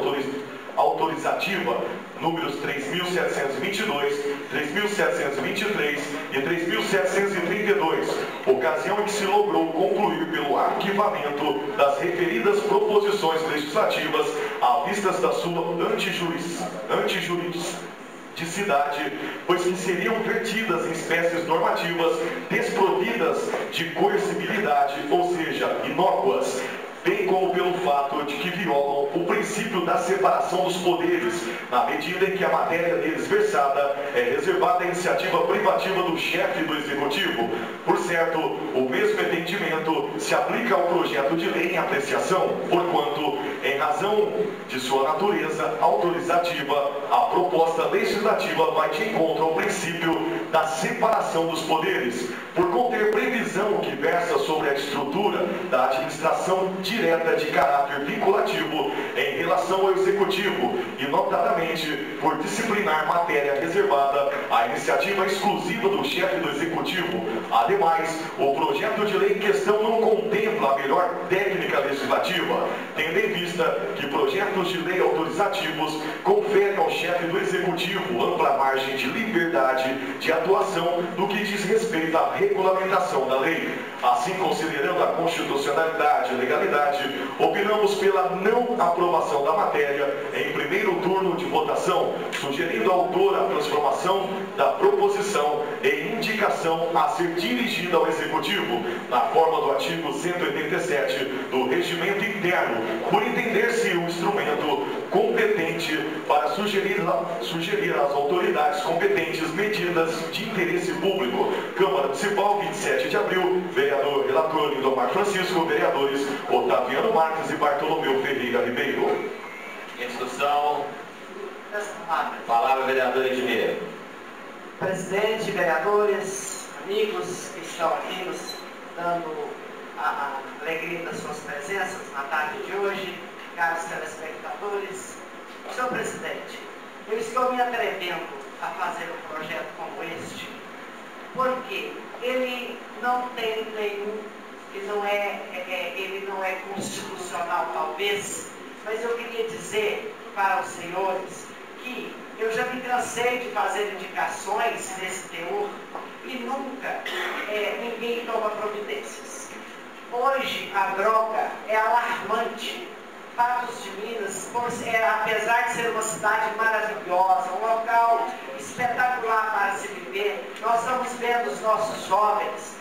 autorizativa números 3.722, 3.723 e 3.732, ocasião em que se logrou concluir pelo arquivamento das referidas proposições legislativas à vista da sua antijuridicidade, pois que seriam vertidas em espécies normativas desprovidas de coercibilidade, ou seja, inócuas, bem como pelo fato de que violam o princípio da separação dos poderes, na medida em que a matéria deles versada é reservada à iniciativa privativa do chefe do Executivo. Por certo, o mesmo entendimento se aplica ao projeto de lei em apreciação, porquanto, em razão de sua natureza autorizativa, a proposta legislativa vai de encontro ao princípio da separação dos poderes, por conter previsão que versa sobre a estrutura da administração direta de caráter vinculativo em relação ao Executivo e, notadamente, por disciplinar matéria reservada à iniciativa exclusiva do chefe do Executivo. Ademais, o projeto de lei em questão não contempla a melhor técnica legislativa, tendo em vista que projetos de lei autorizativos conferem ao chefe do Executivo ampla margem de liberdade de atuação no que diz respeito à regulamentação da lei. Assim, considerando a constitucionalidade e legalidade, opinamos pela não aprovação da matéria em primeiro turno de votação, sugerindo ao autor a transformação da proposição em indicação a ser dirigida ao Executivo, na forma do artigo 187 do Regimento Interno, por entender-se um instrumento competente para sugerir às autoridades competentes medidas de interesse público. Câmara Municipal, 27 de abril, vereador relator Lindomar Francisco, vereadores Otaviano Marques e Bartolomeu Ferreira Ribeiro.
Em discussão, palavra vereador Edmir.
Presidente, vereadores, amigos que estão aqui nos dando a alegria das suas presenças na tarde de hoje, caros telespectadores. Senhor presidente, eu estou me atrevendo a fazer um projeto como este, porque ele não tem nenhum, ele não é constitucional talvez, mas eu queria dizer para os senhores que eu já me cansei de fazer indicações desse teor e nunca ninguém toma providências. Hoje a droga é alarmante. Patos de Minas, apesar de ser uma cidade maravilhosa, um local espetacular para se viver, nós estamos vendo os nossos jovens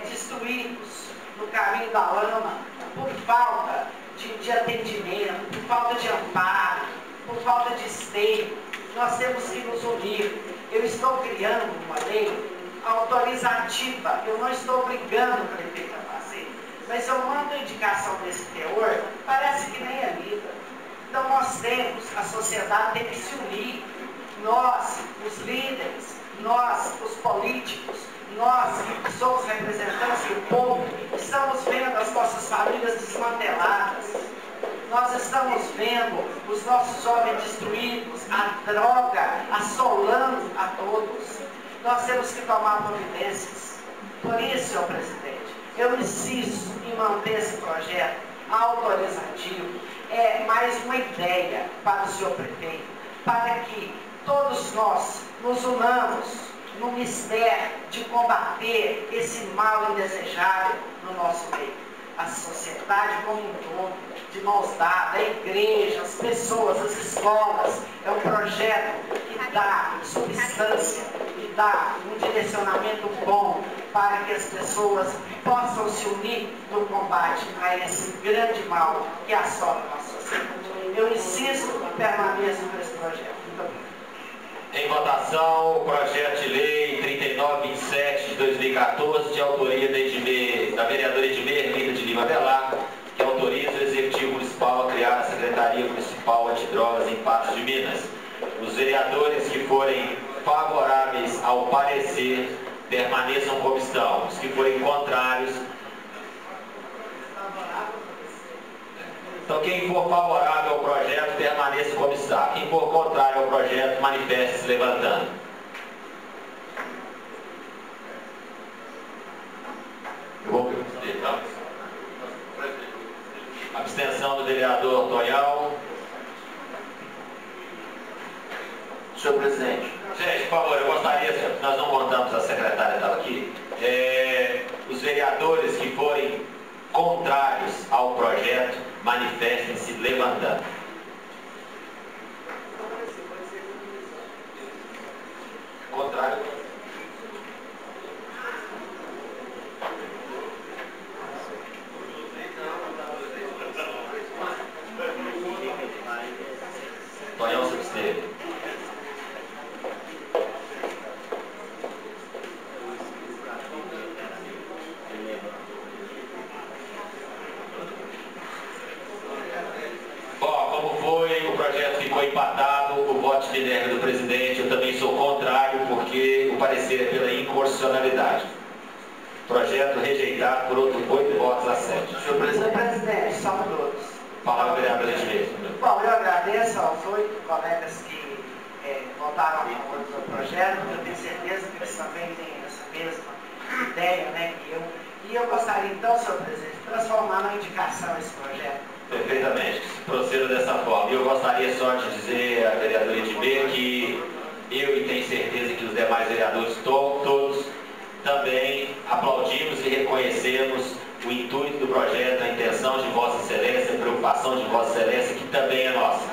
destruídos no caminho da lama por falta de atendimento, por falta de amparo, por falta de esteio. Nós temos que nos unir. Eu estou criando uma lei autorizativa, eu não estou obrigando o prefeito a fazer, mas eu mando a indicação desse teor, parece que nem é lida. Então nós temos, a sociedade tem que se unir, nós, os líderes, nós, os políticos, nós que somos representantes do povo, estamos vendo as nossas famílias desmanteladas, nós estamos vendo os nossos jovens destruídos, a droga assolando a todos. Nós temos que tomar providências. Por isso, senhor presidente, eu insisto em manter esse projeto autorizativo. É mais uma ideia para o senhor prefeito, para que todos nós nos unamos no mistério de combater esse mal indesejável no nosso meio. A sociedade como um todo, de mãos dadas, a igreja, as pessoas, as escolas. É um projeto que dá substância, que dá um direcionamento bom para que as pessoas possam se unir no combate a esse grande mal que assola a nossa sociedade. Eu insisto e permaneço com esse projeto. Muito obrigado.
Em votação, o projeto de lei 3927 de 2014, de autoria da vereadora Edmir Linda de Lima Velar, que autoriza o Executivo Municipal a criar a Secretaria Municipal Antidrogas em Patos de Minas. Os vereadores que forem favoráveis ao parecer permaneçam como estão. Os que forem contrários... Então, quem for favorável ao projeto, permaneça como está. Quem for contrário ao projeto, manifeste-se levantando.
Senhor presidente.
Gente, por favor, eu gostaria, nós não contamos, a secretária estava aqui, os vereadores que forem contrários ao projeto, manifestem-se levantando. Contrário. Tonhão se absteve. Como foi, o projeto ficou empatado, o voto de minério do presidente, eu também sou contrário, porque o parecer é pela inconstitucionalidade. Projeto rejeitado por 8 votos a 7.
Senhor presidente, só todos.
Palavra vereadora Edmilson.
Bom, eu agradeço aos 8 colegas que votaram a favor do projeto. Eu tenho certeza que eles também têm essa mesma ideia, né, que eu. E eu gostaria então, senhor presidente, de transformar na indicação esse projeto.
Perfeitamente, proceda dessa forma. E eu gostaria só de dizer à vereadora Edmilson que eu e tenho certeza que os demais vereadores todos também aplaudimos e reconhecemos o intuito do projeto, a intenção de Vossa Excelência, a preocupação de Vossa Excelência, que também é nossa.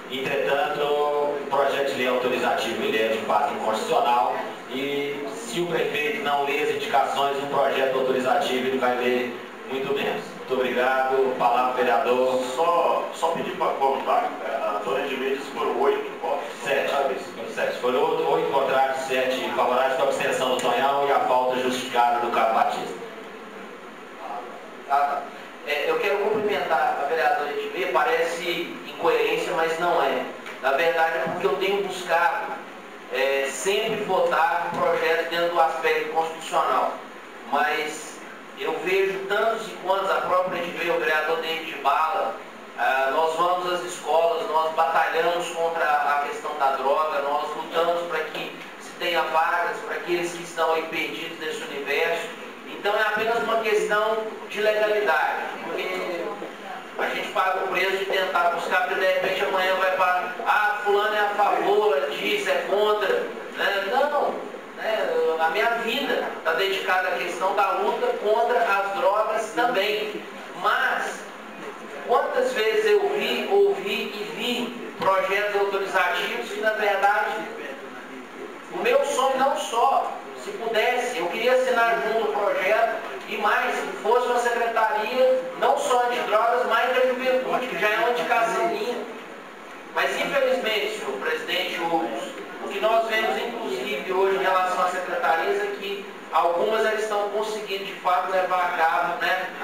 Entretanto, o projeto de lei autorizativo ele é de fato inconstitucional e se o prefeito não lê as indicações do projeto autorizativo, ele vai ler muito menos. Muito obrigado. Palavra vereador.
Só pedir para contar, a dona Edmilson disse por 8 votos.
7. Foram 8 contrários, 7 favoráveis com a abstenção do Tonhão e a falta justificada do Cabo Batista.
Eu quero cumprimentar a vereadora Edmilson, parece incoerência, mas não é. Na verdade é porque eu tenho buscado sempre votar projetos dentro do aspecto constitucional. Mas eu vejo tantos e quantos, a própria Edmilson, o vereador David Bala, nós vamos às escolas, nós batalhamos contra a questão da droga, nós lutamos para que se tenha vagas para aqueles que estão aí perdidos nesse universo. Então é apenas uma questão de legalidade, porque a gente paga o preço de tentar buscar, porque de repente amanhã vai para, fulano é a favor, diz, é contra. Não, a minha vida está dedicada à questão da luta contra as drogas também. Mas, quantas vezes eu ouvi e vi projetos autorizativos que, na verdade, o meu sonho não só, se pudesse, eu queria assinar junto o projeto e mais, se fosse uma secretaria não só de drogas, mas da juventude, que já é uma indicação minha. Mas infelizmente, senhor presidente, o que nós vemos inclusive hoje em relação às secretarias é que algumas elas estão conseguindo de fato levar a cabo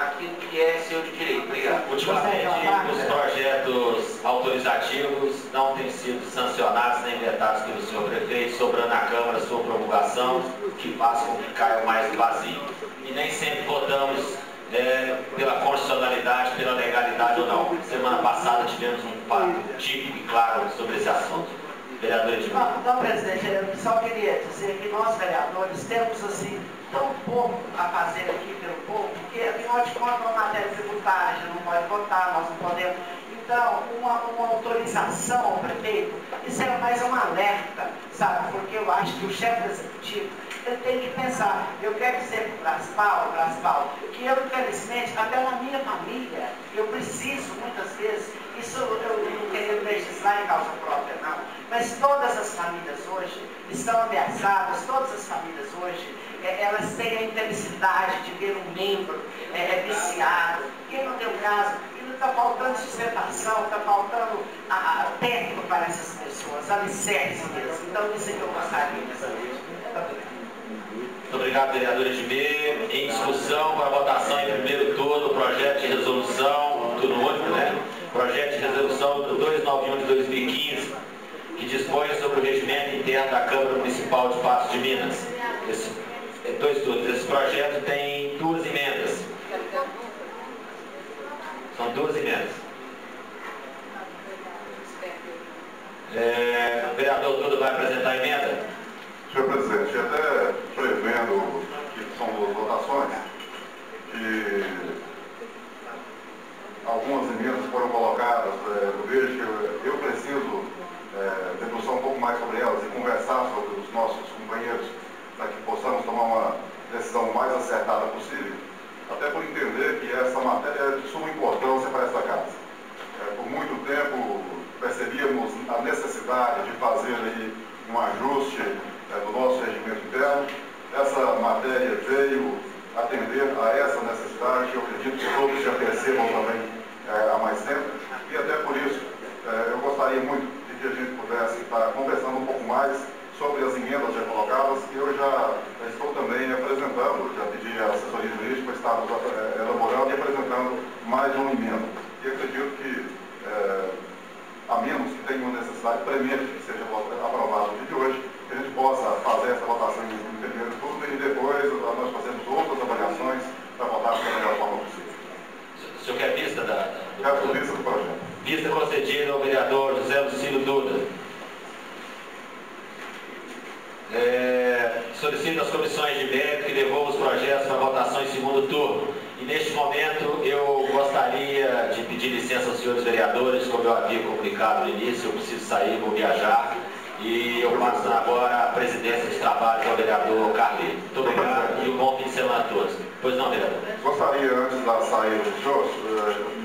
aquilo que é seu de direito. Obrigado.
Ultimamente, os projetos autorizativos não têm sido sancionados nem vetados pelo senhor prefeito, sobrando à Câmara sua promulgação, que faz com que caia mais vazio. E nem sempre votamos pela constitucionalidade, pela legalidade ou não. Semana passada tivemos um fato típico e claro sobre esse assunto. Vereador Edmilson.
Não, presidente, eu só queria dizer que nós, vereadores, temos assim tão pouco a fazer aqui pelo povo, porque afinal de contas, uma matéria tributária, a gente não pode votar, nós não podemos. Então, uma autorização ao prefeito, isso é mais um alerta, sabe? Porque eu acho que o chefe executivo, ele tem que pensar, eu quero ser Braspal, que eu, infelizmente, até na minha família, eu preciso muitas vezes, isso eu não quero legislar em causa própria, não, mas todas as famílias hoje estão ameaçadas, todas as famílias hoje, elas têm a infelicidade de ver um membro viciado, quem não tem um caso, e está faltando sustentação, está faltando tempo para essas pessoas, alicerce mesmo. Então, isso é que eu gostaria de saber.
Muito obrigado, vereadora Edmilson. Em discussão para votação em primeiro turno, o projeto de resolução, turno único, projeto de resolução número 291 de 2015, que dispõe sobre o regimento interno da Câmara Municipal de Patos de Minas. Dois turnos. Esse projeto tem 2 emendas. São 2 emendas. O vereador Duda vai apresentar a emenda?
Senhor presidente, até prevendo que são 2 votações, que algumas emendas foram colocadas, eu vejo que eu preciso debruçar um pouco mais sobre elas, necessidade de fazer aí um ajuste do nosso regimento interno. Essa matéria veio atender a essa necessidade, eu acredito que todos já percebam também há mais tempo, e até por isso eu gostaria muito de que a gente pudesse estar conversando um pouco mais sobre as emendas já colocadas, que eu já estou também apresentando, já pedi a assessoria jurídica para estarmos elaborando e apresentando mais uma emenda. E acredito que, a menos que tenha uma necessidade premente que seja aprovado no dia de hoje, que a gente possa fazer essa votação em primeiro turno e depois nós fazemos outras avaliações para votar da melhor forma possível.
O senhor quer vista
Quero vista do projeto.
Vista concedida ao vereador José Lucílio Duda. Solicito às comissões de mérito que devolvam os projetos para votação em segundo turno. E neste momento eu gostaria de pedir licença aos senhores vereadores, como eu havia comunicado no início, eu preciso sair, vou viajar. E eu passo agora a presidência de trabalho ao vereador Carlito. Muito obrigado e um bom fim de semana a todos. Pois não, vereador?
Gostaria, antes da saída dos senhores,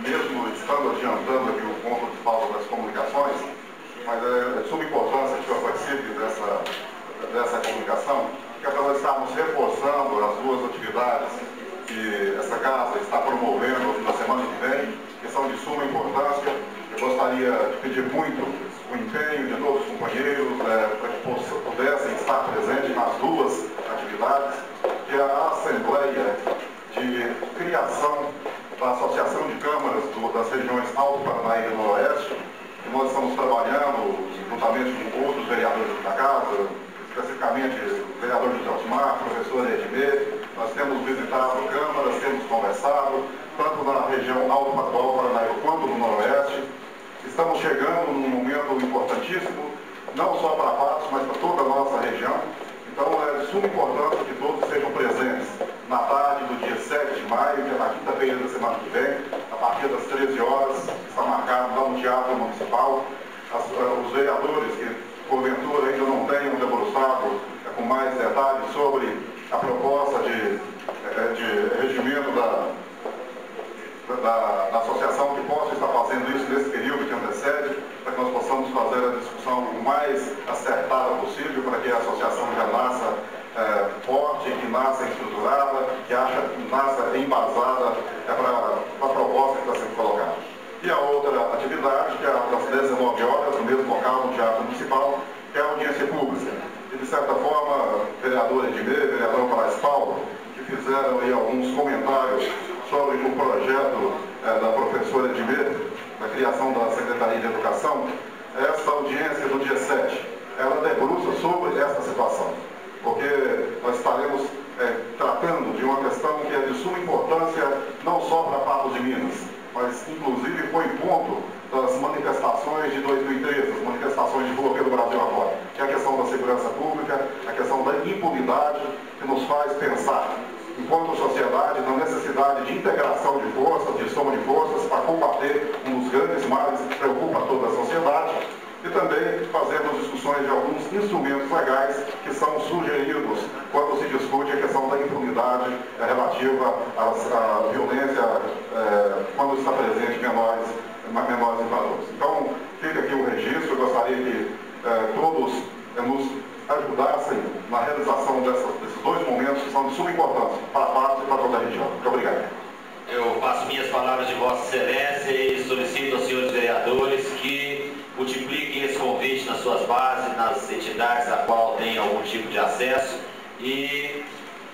mesmo estando adiantando aqui o ponto de pauta das comunicações, mas é de suma importância que o senhor participe dessa comunicação, que é para nós estarmos reforçando as duas atividades que essa casa está promovendo na semana que vem, que são de suma importância. Eu gostaria de pedir muito o empenho de todos os companheiros para que pudessem estar presentes nas duas atividades, que é a Assembleia de Criação da Associação de Câmaras das regiões Alto Paranaíba e Noroeste, que nós estamos trabalhando juntamente com outros vereadores da casa, especificamente o vereador José Osmar, o professor Edmê. Nós temos visitado câmaras, temos conversado, tanto na região Alto Paranaíba quanto no Noroeste. Estamos chegando num momento importantíssimo, não só para Patos, mas para toda a nossa região. Então é de suma importância que todos sejam presentes na tarde do dia 7 de maio, que é na quinta-feira da semana que vem, a partir das 13 horas, está marcado lá no Teatro Municipal. Os vereadores que, porventura, ainda não tenham debruçado com mais detalhes sobre a proposta de regimento da associação, que possa estar fazendo isso nesse período que antecede, para que nós possamos fazer a discussão o mais acertada possível, para que a associação já nasça forte, que nasça estruturada, que nasça embasada para a proposta que está sendo colocada. E a outra atividade, que é às 19 horas, no mesmo local, no Teatro Municipal, que é a audiência pública. E, de certa forma, vereador Edmê, vereador Parais Paulo, que fizeram aí alguns comentários sobre o projeto da professora Edmê, da criação da Secretaria de Educação. Essa audiência do dia 7, ela debruça sobre essa situação, porque nós estaremos tratando de uma questão que é de suma importância não só para Patos de Minas, mas inclusive foi ponto das manifestações de 2013, as manifestações de rua pelo Brasil agora, que é a questão da segurança pública, a questão da impunidade, que nos faz pensar, enquanto sociedade, na necessidade de integração de forças, de soma de forças, para combater um dos grandes males que preocupa toda a sociedade, e também fazemos discussões de alguns instrumentos legais que são sugeridos quando se discute a questão da impunidade relativa à violência quando está presente menores infratores. Então, fica aqui o registro. Eu gostaria que todos nos ajudassem na realização desses dois momentos que são de suma importância para a Patos e para toda a região. Muito obrigado.
Eu faço minhas palavras de Vossa Excelência e solicito aos senhores vereadores que multipliquem esse convite nas suas bases, nas entidades a qual tem algum tipo de acesso, e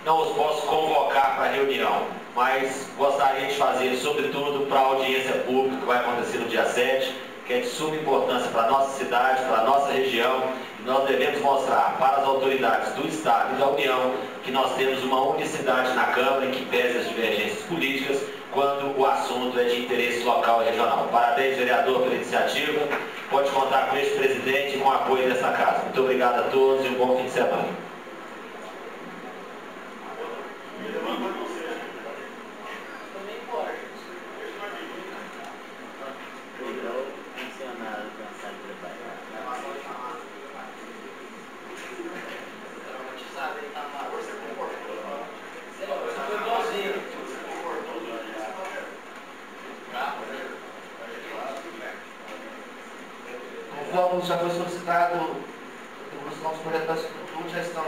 não os posso convocar para a reunião, mas gostaria de fazer, sobretudo, para a audiência pública que vai acontecer no dia 7, que é de suma importância para a nossa cidade, para a nossa região. Nós devemos mostrar para as autoridades do Estado e da União que nós temos uma unicidade na Câmara em que pese as divergências políticas quando o assunto é de interesse local e regional. Parabéns, vereador, pela iniciativa. Pode contar com este presidente e com o apoio dessa casa. Muito obrigado a todos e um bom fim de semana.
Vamos
já foi solicitado, os novos projetos da estrutura já estão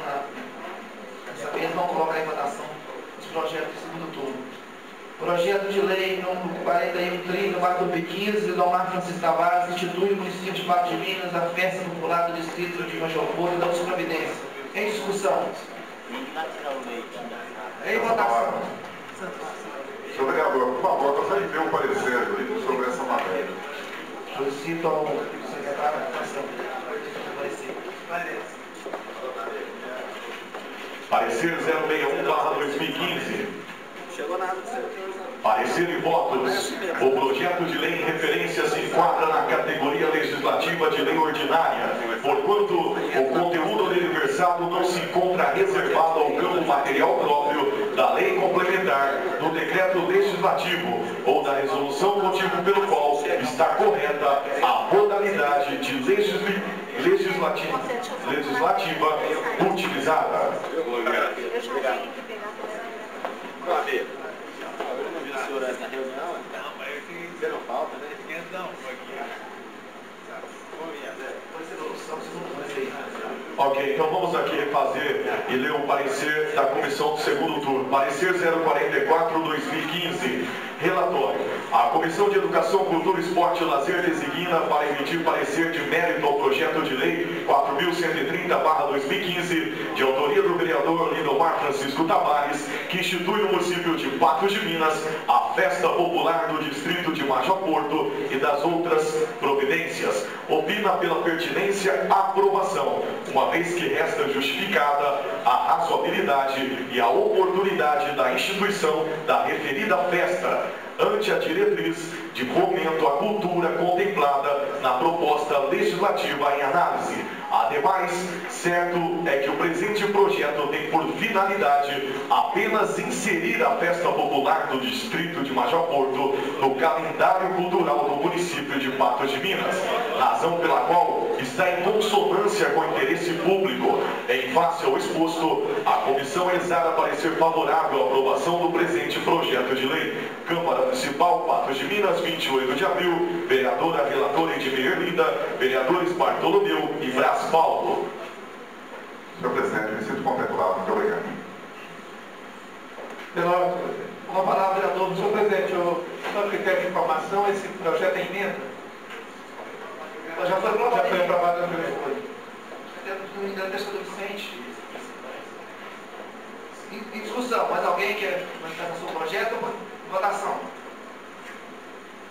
nessa vez, vamos colocar em votação os projetos do segundo turno. Projeto de lei número 4130/2015, Domar Francisco Tavares, institui o município de Patos de Minas a festa popular do distrito de Major Porto e da sua providência. Em discussão. Em votação.
Senhor vereador, por favor, gostaria de ver um parecer sobre essa matéria.
Solicito ao secretário da Educação.
Parecer 061/2015. Parecer e votos. O projeto de lei em referência se enquadra na categoria legislativa de lei ordinária, porquanto o conteúdo dele versado não se encontra reservado ao campo material próprio da lei complementar, do decreto legislativo ou da resolução, motivo pelo qual está correta a modalidade de legislativa utilizada.
Na reunião, não, mas você não falta, né? Não,
Ok, então vamos aqui fazer e ler o parecer da comissão do segundo turno. Parecer 044/2015. Relatório. A Comissão de Educação, Cultura, Esporte e Lazer designa para emitir parecer de mérito ao projeto de lei 4.130/2015, de autoria do vereador Lindomar Francisco Tavares, que institui no município de Patos de Minas a festa popular do distrito de Major Porto e das outras providências. Opina pela pertinência a aprovação, uma vez que resta justificada a razoabilidade e a oportunidade da instituição da referida festa, ante a diretriz de fomento à cultura contemplada na proposta legislativa em análise. Ademais, certo é que o presente projeto tem por finalidade apenas inserir a festa popular do distrito de Major Porto no calendário cultural do município de Patos de Minas, razão pela qual está em consonância com o interesse público. Em face ao exposto, a comissão exara parecer favorável à aprovação do presente projeto de lei. Câmara Municipal, Patos de Minas, 28 de abril, vereadora relatora Edmir Erlinda, vereadores Bartolomeu e Brás Paulo.
Senhor presidente, me sinto contemplado. Muito obrigado.
Uma palavra, vereador. Senhor presidente, só critério de informação, esse projeto é emenda?
Já foi aprovado.
Já foi aprovado na primeira folha.
Ainda texto do Vicente. Em discussão, mas alguém quer manifestar seu projeto? Votação.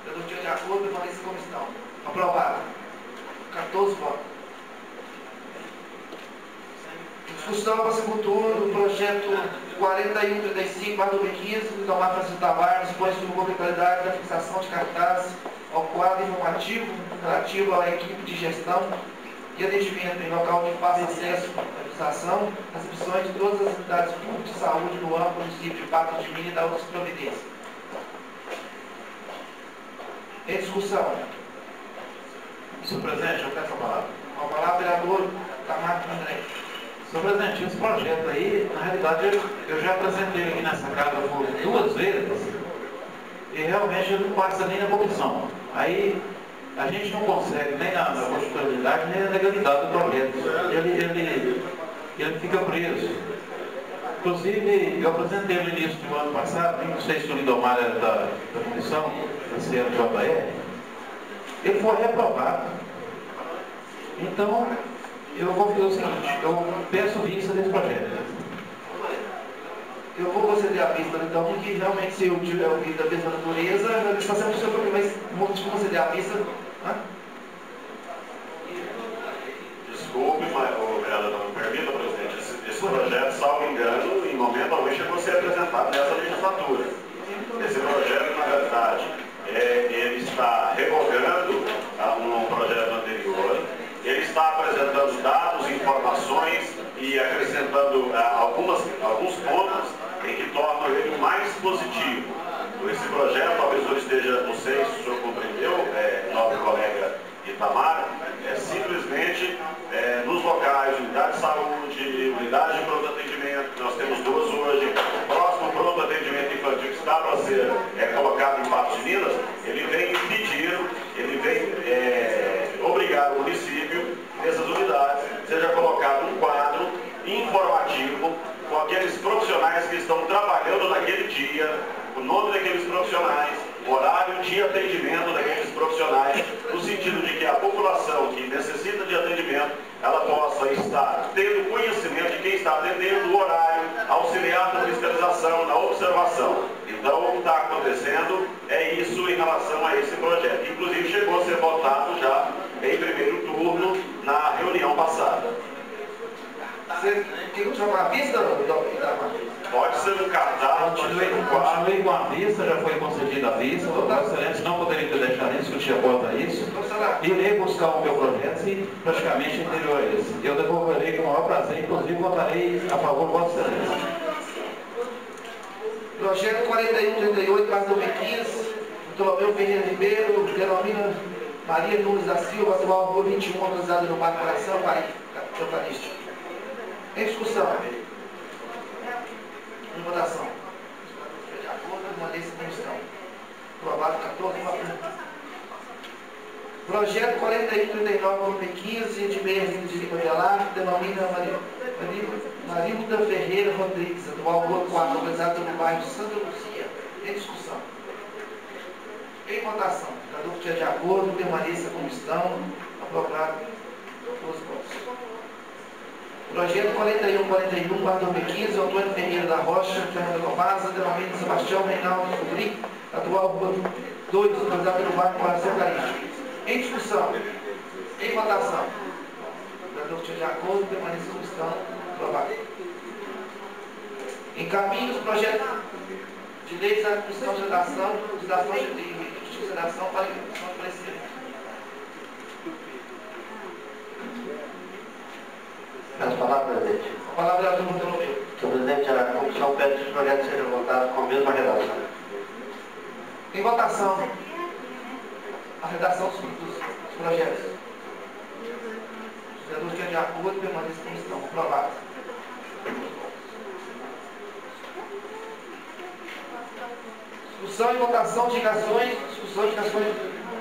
Eu não tinha de acordo, eu falei essa comissão. Aprovado. 14 votos. Discussão para o segundo turno do projeto 4135/2015, do Domar Francisco Tavares, dispõe sobre obrigatoriedade da fixação de cartaz ao quadro informativo relativo à equipe de gestão e atendimento em local de fácil acesso à administração, as opções de todas as unidades públicas de saúde no âmbito do município de Patos de Minas e da outras providências. Em discussão.
Senhor presidente, eu peço a palavra.
Com a palavra, vereador Camargo André.
Senhor presidente, esse projeto aí, na realidade, eu já apresentei aqui nessa casa por 2 vezes e realmente ele não passa nem na comissão. Aí a gente não consegue nem na constitucionalidade nem na legalidade do projeto. Ele fica preso. Inclusive, eu apresentei no início do ano passado, não sei se o Lindomar era da comissão, da CNJR, ele foi reprovado. Então, eu vou fazer o seguinte, eu peço vista desse projeto.
Eu vou conceder a vista, então, porque realmente se eu tiver o vídeo da mesma natureza, ele está sendo possível porque vai conceder a vista.
Desculpe, mas o vereador não me permita, presidente. Esse projeto, salvo engano, em momento algum chegou a ser apresentado nessa legislatura. Esse projeto, na realidade, ele está revogando um projeto anterior. Ele está apresentando dados, informações e acrescentando alguns pontos em que tornam ele mais positivo. Esse projeto, talvez eu esteja, não sei se o senhor compreendeu, nobre colega Itamar, simplesmente nos locais, unidade de saúde, unidade de pronto atendimento, nós temos 2 hoje, o próximo pronto atendimento infantil que dia, o nome daqueles profissionais, horário de atendimento daqueles profissionais, no sentido de que a população que necessita de atendimento, ela possa estar tendo conhecimento de quem está atendendo, o horário, auxiliar na fiscalização, na observação. Então, o que está acontecendo é isso em relação a esse projeto. Inclusive, chegou a ser votado já em primeiro turno na reunião passada.
Você quer continuar com a vista,
Pode ser um cartaz, pode ser um quadro.
Continuei com a vista, já foi concedida a vista. Vossa Excelência não poderia ter deixado isso, discutir contra isso. Irei buscar o meu projeto e praticamente interior a esse. Eu devolverei com o maior prazer, inclusive votarei a favor de Vossa Excelência.
Projeto 4138, quase 2015, Bartolomeu Ferreira Ribeiro, denomina Maria Nunes da Silva, atual rua 21, localizada no bairro Coração, Bahia, Eucarístico. Em discussão. Em votação. De acordo com uma lei de comissão. Aprovado 14 a 1. Projeto 4139, 2015, de meia de Lima Velar, denomina Marilda Ferreira Rodrigues, atual rua 4, localizada no bairro de Santa Luzia. Em discussão. Em votação. Cada que de acordo, permaneça como estão. Aprovado 12 votos. Projeto 4141, 2015, Antônio Ferreira da Rocha, Fernando Tomasa, denomina Sebastião Reinaldo Rodrigues, atual rua 2, localizado no bairro Coração Eucarístico. Em discussão. Em votação. Vereador que de acordo, permaneça como estão. Aprovado. Encaminho os projetos de leis da Comissão de Redação, Legislação e Justiça de Redação para a execução do parecer.
Peço a palavra, presidente.
A palavra é a do Bartolomeu.
Senhor presidente, a comissão pede que os projetos sejam votados com a mesma redação.
Em votação, a redação dos projetos. Os vereadores que é de acordo permaneçam como estão. Aprovados. Discussão e votação de indicações,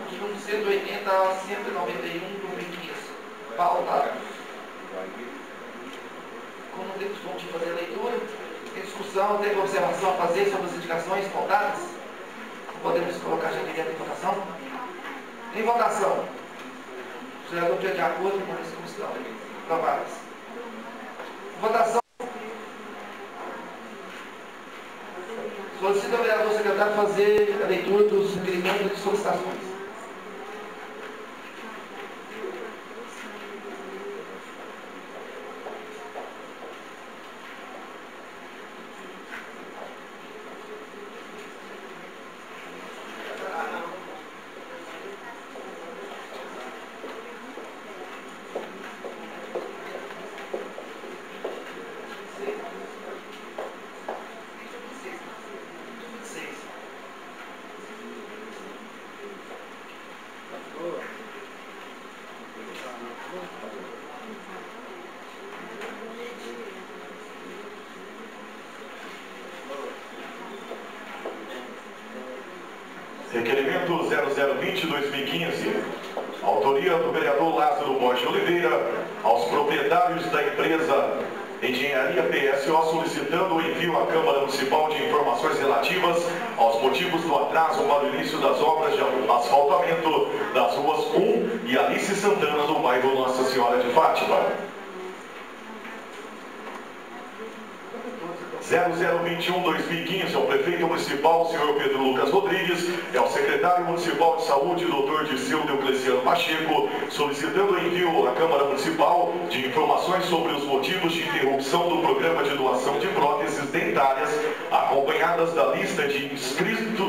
de número 180 a 191 do 2015. Pautados. Como não temos como fazer a leitura, tem discussão, tem observação a fazer sobre as indicações pautadas? Podemos colocar já direto em votação? Em votação. O vereador que é de acordo com essa comissão. Aprovadas. Votação. Solicita o vereador secretário fazer a leitura dos requerimentos de solicitações.
Requerimento 0020-2015, autoria do vereador Lázaro Borges Oliveira, aos proprietários da empresa Engenharia PSO, solicitando o envio à Câmara Municipal de informações relativas aos motivos do atraso para o início das obras de asfaltamento das ruas 1 e Alice Santana, do bairro Nossa Senhora de Fátima. 0021-2015, ao prefeito municipal, senhor Pedro Lucas Rodrigues, e ao secretário municipal de saúde, doutor Dirceu Diocleciano Pacheco, solicitando o envio à Câmara Municipal de informações sobre os motivos de interrupção do programa de doação de próteses dentárias, acompanhadas da lista de inscritos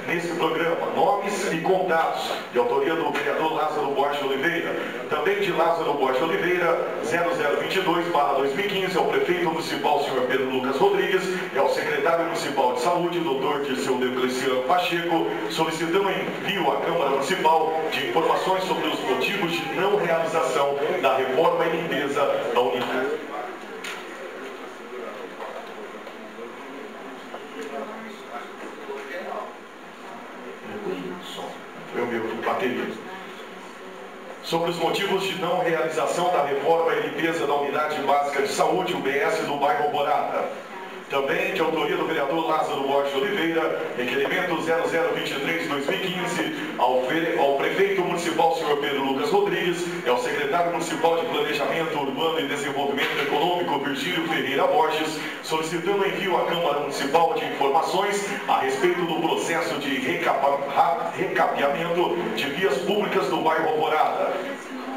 nesse programa, nomes e contatos, de autoria do vereador Lázaro Borges Oliveira. Também de Lázaro Borges Oliveira, 0022/2015, ao prefeito municipal, senhor Pedro Lucas Rodrigues, e ao secretário municipal de saúde, doutor Dirceu Diocleciano Pacheco, solicitando envio à Câmara Municipal de informações sobre os motivos de não realização da reforma e limpeza da unidade. Sobre os motivos de não realização da reforma e limpeza da unidade básica de saúde, UBS, do bairro Alvorada. Também de autoria do vereador Lázaro Borges de Oliveira, requerimento 0023-2015 ao prefeito municipal, senhor Pedro Lucas Rodrigues, e ao secretário municipal de Planejamento Urbano e Desenvolvimento Econômico, Virgílio Ferreira Borges, solicitando envio à Câmara Municipal de informações a respeito do processo de recapeamento de vias públicas do bairro Alvorada.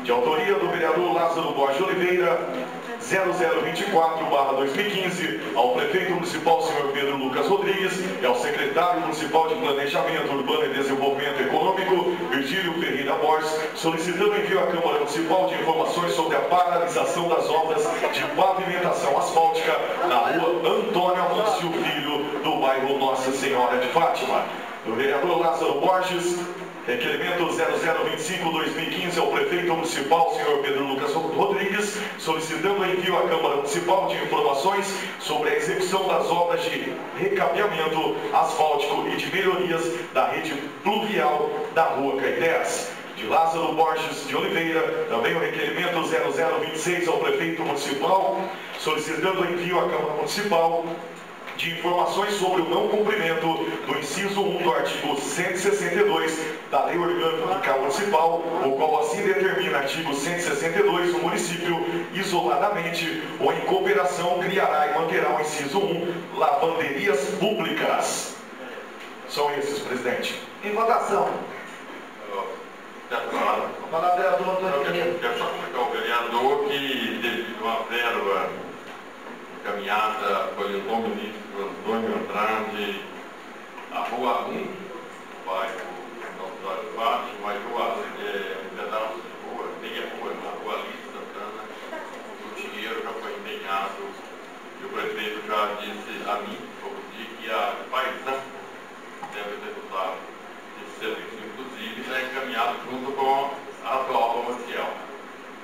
De autoria do vereador Lázaro Borges de Oliveira, 0024/2015, ao prefeito municipal, senhor Pedro Lucas Rodrigues, e ao secretário municipal de Planejamento Urbano e Desenvolvimento Econômico, Virgílio Ferreira Borges, solicitando envio à Câmara Municipal de informações sobre a paralisação das obras de pavimentação asfáltica na rua Antônio Afonso Filho, do bairro Nossa Senhora de Fátima. Do vereador Lázaro Borges, requerimento 0025-2015 ao prefeito municipal, senhor Pedro Lucas Rodrigues, solicitando envio à Câmara Municipal de informações sobre a execução das obras de recapeamento asfáltico e de melhorias da rede pluvial da rua Caetés. De Lázaro Borges de Oliveira, também o requerimento 0026 ao prefeito municipal, solicitando envio à Câmara Municipal de informações sobre o não cumprimento do inciso 1 do artigo 162 da Lei Orgânica Municipal, o qual assim determina artigo 162, o município, isoladamente ou em cooperação, criará e manterá o inciso 1, lavanderias públicas. São esses, presidente.
Em votação. Fala, vereador Antônio Pinheiro.
Quero só comunicar ao vereador que, devido a uma verba encaminhada pelo ministro Antônio Andrade, a Rua 1, bairro Nossa Senhora de Fátima, mas um pedaço de rua, meia rua, na Rua Alice Santana, o dinheiro já foi empenhado e o prefeito já disse a mim, que a paisana deve executar esse serviço, inclusive já encaminhado junto com a atual comercial,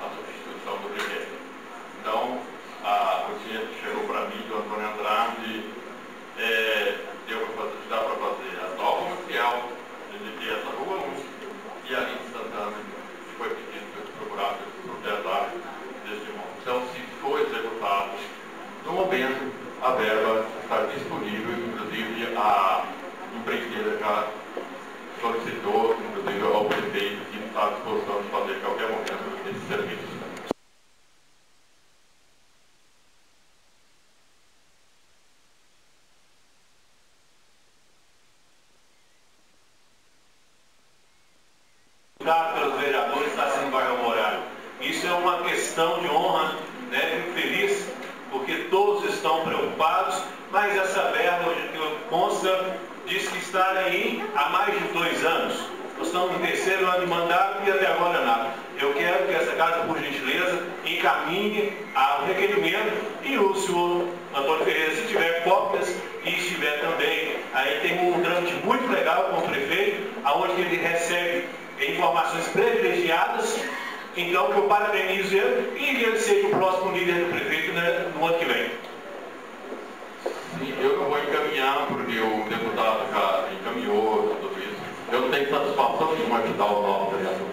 a substituição do prefeito. Então, o dinheiro que chegou para mim, do Antônio Andrade, dá para fazer a nova comercial, de essa Rua 1, e ali em Santana foi pedido para procurar o proprietário deste imóvel. Então, se for executado, no momento, a verba está disponível, inclusive a empreiteira já solicitou, inclusive ao prefeito, que está à disposição de fazer a qualquer momento esse serviço.
Pelos vereadores está sendo bairro Alvorada. Isso é uma questão de honra, né? Fico feliz, porque todos estão preocupados, mas essa verba, que consta, diz que está aí há mais de 2 anos. Nós estamos no 3º ano de mandato e até agora nada. Eu quero que essa casa, por gentileza, encaminhe ao requerimento e o senhor Antônio Ferreira, se tiver cópias e estiver também, aí tem um trâmite muito legal com o prefeito, onde ele recebe informações privilegiadas, então que eu parabenizo ele e que ele seja o próximo líder do prefeito, né, no ano que vem.
Sim, eu não vou encaminhar porque o deputado já encaminhou tudo isso. Eu não tenho satisfação de ajudar o novo vereador.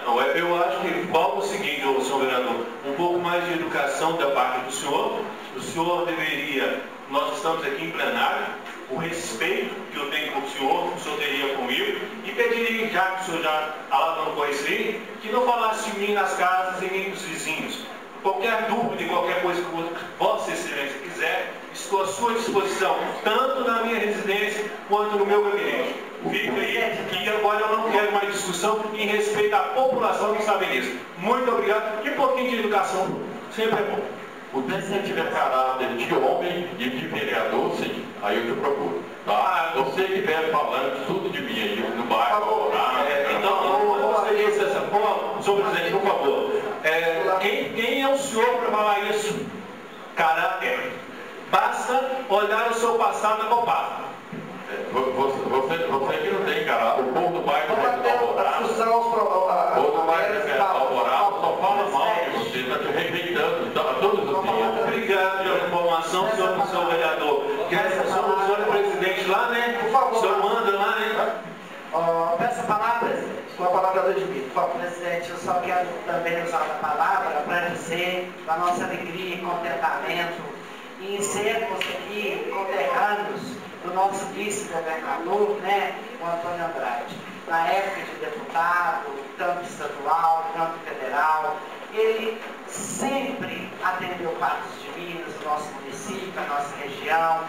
Não, eu acho que falta o seguinte, senhor vereador, um pouco mais de educação da parte do senhor. O senhor deveria, nós estamos aqui em plenário, o respeito que eu tenho com o senhor teria comigo, e pediria, já que o senhor já alavancou isso aí, que não falasse de mim nas casas e nem dos vizinhos. Qualquer dúvida, qualquer coisa que Vossa Excelência quiser, estou à sua disposição, tanto na minha residência quanto no meu gabinete. Fica aí, e agora eu não quero mais discussão em respeito à população que está nisso. Muito obrigado, e um pouquinho de educação sempre é bom.
O presidente tiver caráter de homem e de vereador, sim, aí eu te procuro. Tá? Você que estiver falando tudo de mim aí, no bairro,
então, eu gostaria de essa forma, senhor presidente, por favor. Quem é o senhor para falar isso? Caráter. Basta olhar o seu passado na copada.
Você que não tem caráter, o povo do bairro vai Alvorada, o povo do bairro Alvorada só fala mal de você, está te rejeitando todos os dias.
Obrigado pela informação, senhor vereador. O senhor é presidente lá, né?
Por favor.
O senhor manda lá, né?
Peço a palavra, presidente. Com a palavra do Edmir. Por favor, presidente, eu só quero também usar a palavra para dizer da nossa alegria e contentamento e em sermos aqui conterrâneos do nosso vice-governador, né, o Antônio Andrade. Na época de deputado, tanto estadual, tanto federal, ele sempre atendeu Patos de Minas, o nosso município, a nossa região.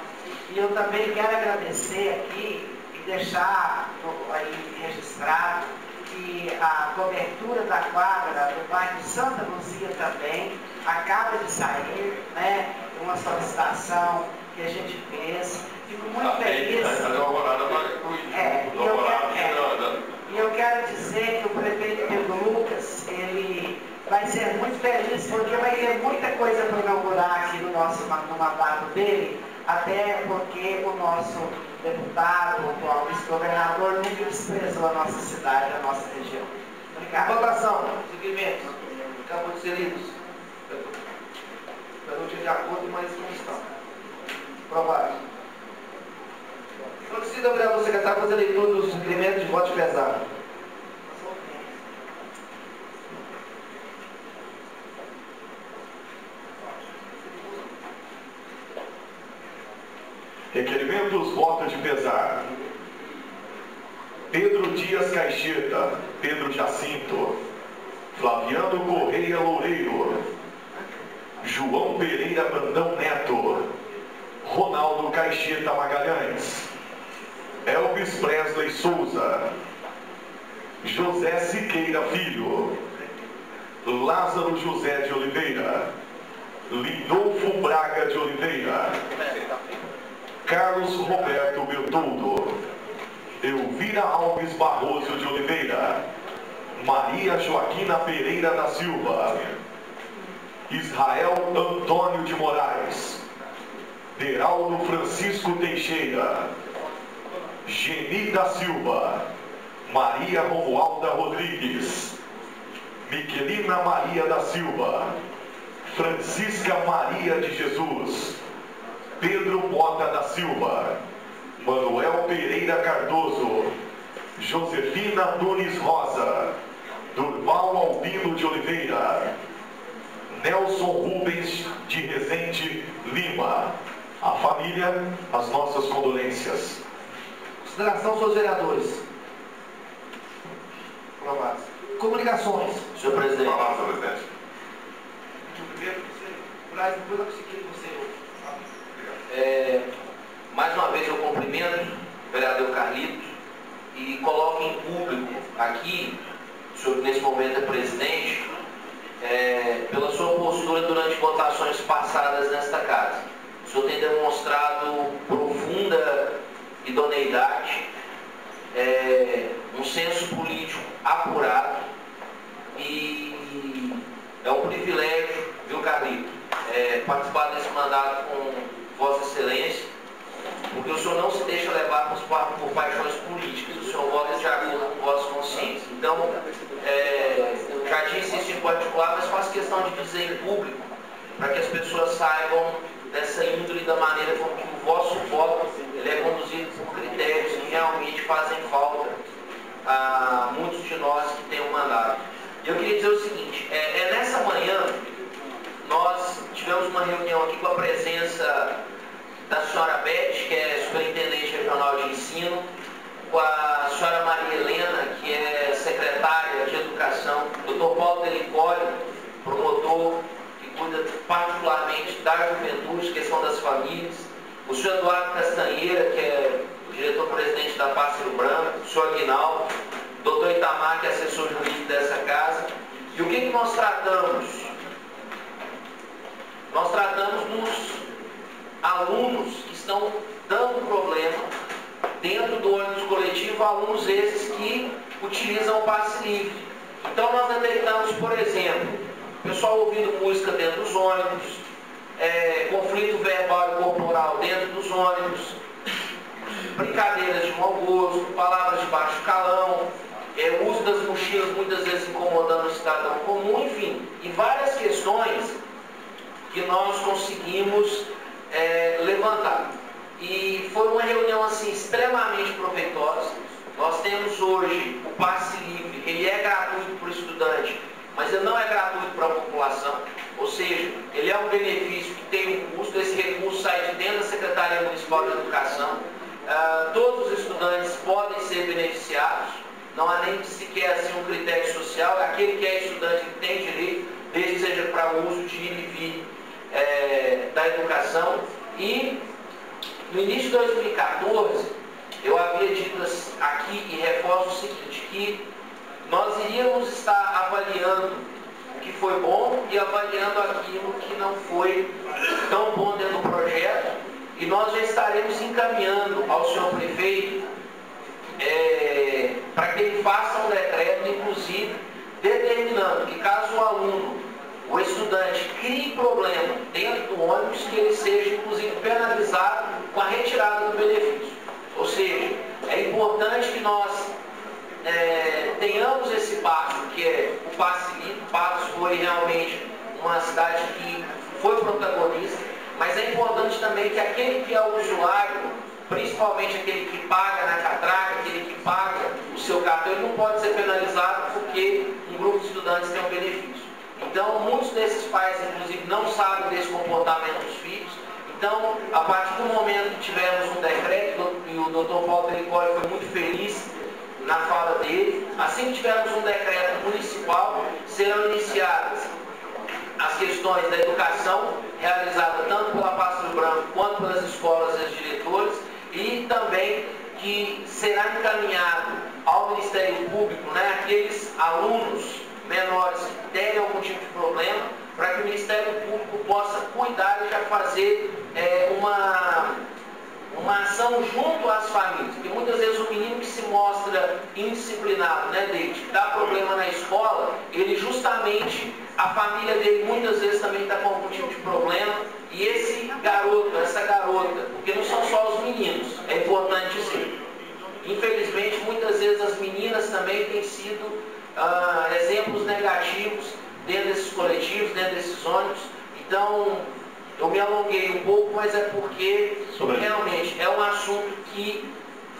E eu também quero agradecer aqui e deixar aí registrado que a cobertura da quadra do bairro Santa Luzia também acaba de sair, né? Uma solicitação que a gente fez. Fico muito feliz. E eu quero dizer que o prefeito Pedro Lucas, ele vai ser muito feliz porque vai ter muita coisa para inaugurar aqui no mandato dele, até porque o nosso deputado, o vice-governador, nunca desprezou a nossa cidade, a nossa região. Obrigado.
Votação. Seguimentos. Acabou de ser lidos. Eu não tive de acordo, mas não estão. Aprovado. Solicito ao vereador secretário fazer a leitura dos requerimentos de voto pesado.
Requerimentos, voto de pesar. Pedro Dias Caixeta, Pedro Jacinto, Flaviano Correia Loureiro, João Pereira Brandão Neto, Ronaldo Caixeta Magalhães, Elvis Presley Souza, José Siqueira Filho, Lázaro José de Oliveira, Lindolfo Braga de Oliveira, Carlos Roberto Bertoldo, Elvira Alves Barroso de Oliveira, Maria Joaquina Pereira da Silva, Israel Antônio de Moraes, Deraldo Francisco Teixeira, Geni da Silva, Maria Romualda Rodrigues, Miquelina Maria da Silva, Francisca Maria de Jesus, Pedro Bota da Silva, Manuel Pereira Cardoso, Josefina Nunes Rosa, Durval Albino de Oliveira, Nelson Rubens de Rezende Lima. A família, as nossas condolências.
Consideração, senhores vereadores. Aprovados. Comunicações.
Senhor presidente.
Palavra, presidente.
Primeiro, depois eu consegui você.
Mais uma vez eu cumprimento o vereador Carlitos e coloco em público aqui, o senhor nesse momento é presidente, pela sua postura durante votações passadas nesta casa. O senhor tem demonstrado profunda idoneidade, um senso político apurado e é um privilégio, viu, Carlitos, participar desse mandato com Vossa Excelência, porque o senhor não se deixa levar por paixões políticas, o senhor vota de acordo com vossas consciências. Então, já disse isso em particular, mas faço questão de dizer em público, para que as pessoas saibam dessa índole, da maneira como que o vosso voto ele é conduzido por critérios que realmente fazem falta a muitos de nós que têm um mandato. E eu queria dizer o seguinte, nessa manhã, nós tivemos uma reunião aqui com a presença da senhora Beth, que é superintendente regional de ensino, com a senhora Maria Helena, que é secretária de educação, Dr. Paulo Delicoli, promotor, que cuida particularmente da juventude, questão das famílias, o senhor Eduardo Castanheira, que é diretor-presidente da Pássaro Branco, o senhor Aguinaldo, doutor Itamar, que é assessor jurídico dessa casa. E o que nós tratamos? Nós tratamos dos alunos que estão dando problema dentro do ônibus coletivo, alunos esses que utilizam o passe livre. Então nós detectamos, por exemplo, o pessoal ouvindo música dentro dos ônibus, conflito verbal e corporal dentro dos ônibus, brincadeiras de mau gosto, palavras de baixo calão, uso das mochilas muitas vezes incomodando o cidadão comum, enfim, e várias questões que nós conseguimos levantar. E foi uma reunião assim extremamente proveitosa. Nós temos hoje o passe livre, ele é gratuito para o estudante, mas ele não é gratuito para a população, ou seja, ele é um benefício que tem um custo, esse recurso
Municipal de Educação. Todos os estudantes podem ser beneficiados, não há nem sequer assim, um critério social. Aquele que é estudante tem direito, desde que seja para o uso de ir e vir da educação. E no início de 2014, eu havia dito aqui e reforço o seguinte, que nós iríamos estar avaliando o que foi bom e avaliando aquilo que não foi tão bom dentro do projeto, e nós já estaremos encaminhando ao senhor prefeito para que ele faça um decreto, inclusive determinando que caso o aluno, o estudante, crie problema dentro do ônibus, que ele seja inclusive penalizado com a retirada do benefício. Ou seja, é importante que nós tenhamos esse passo, que é o passe livre. Patos foi realmente uma cidade que foi protagonista, mas é importante também que aquele que é o usuário, principalmente aquele que paga na catraca, aquele que paga o seu cartão, ele não pode ser penalizado porque um grupo de estudantes tem um benefício. Então, muitos desses pais, inclusive, não sabem desse comportamento dos filhos. Então, a partir do momento que tivermos um decreto, e o Dr. Paulo Pericoli foi muito feliz na fala dele, assim que tivermos um decreto municipal, serão iniciadas as questões da educação, realizada tanto pela Pássaro Branco quanto pelas escolas e os diretores, e também que será encaminhado ao Ministério Público, aqueles alunos menores que terem algum tipo de problema, para que o Ministério Público possa cuidar e já fazer uma ação junto às famílias. Porque muitas vezes o menino que se mostra indisciplinado, de dar problema na escola, ele justamente, a família dele muitas vezes também está com algum tipo de problema, e esse garoto, essa garota, porque não são só os meninos, é importante dizer. Infelizmente, muitas vezes as meninas também têm sido exemplos negativos dentro desses coletivos, dentro desses ônibus. Então, eu me alonguei um pouco, mas é porque realmente é um assunto que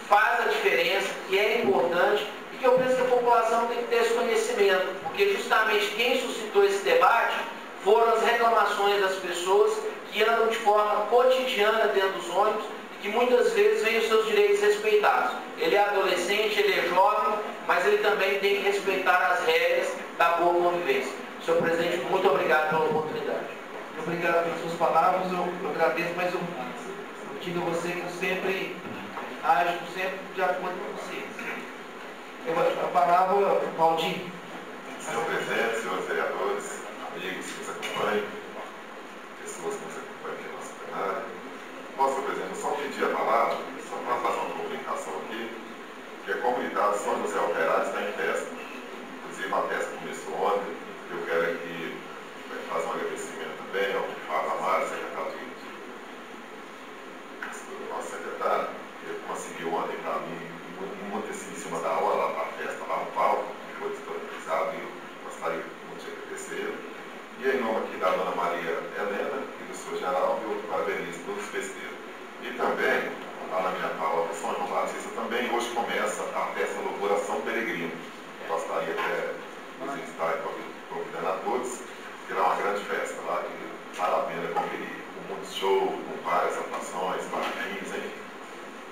faz a diferença, que é importante, e que eu penso que a população tem que ter esse conhecimento, porque justamente quem suscitou esse debate foram as reclamações das pessoas que andam de forma cotidiana dentro dos ônibus, que muitas vezes veem os seus direitos respeitados. Ele é adolescente, ele é jovem, mas ele também tem que respeitar as regras da boa convivência. Senhor presidente, muito obrigado pela oportunidade.
Obrigado pelas suas palavras, eu agradeço, mas eu digo a você que eu sempre ajo sempre de acordo com vocês. A palavra, Valdir.
Senhor presidente, senhores vereadores, amigos que nos acompanham, pessoas que nos acompanham aqui na nossa plenária. Senhor presidente, eu só pedi a palavra, só para fazer uma comunicação aqui, que a comunidade São José Operário está em festa. Inclusive a festa começou ontem. Eu quero aqui fazer um agradecimento também ao Fábio Amaro, secretário do nosso secretário. Ele conseguiu ontem para mim muito em cima da hora lá para a festa, lá no palco, que foi disponibilizado, e eu gostaria muito de agradecer. E em nome aqui da dona Maria Helena e do senhor Geraldo, eu parabenizo todos os festeiros. E também, lá na minha palavra, São João Batista, também hoje começa a festa Louvor a São Peregrino. Eu gostaria até de estar convidando a todos, que é uma grande festa lá, que vale a pena conferir, com muitos shows, com várias atuações, parabéns, enfim.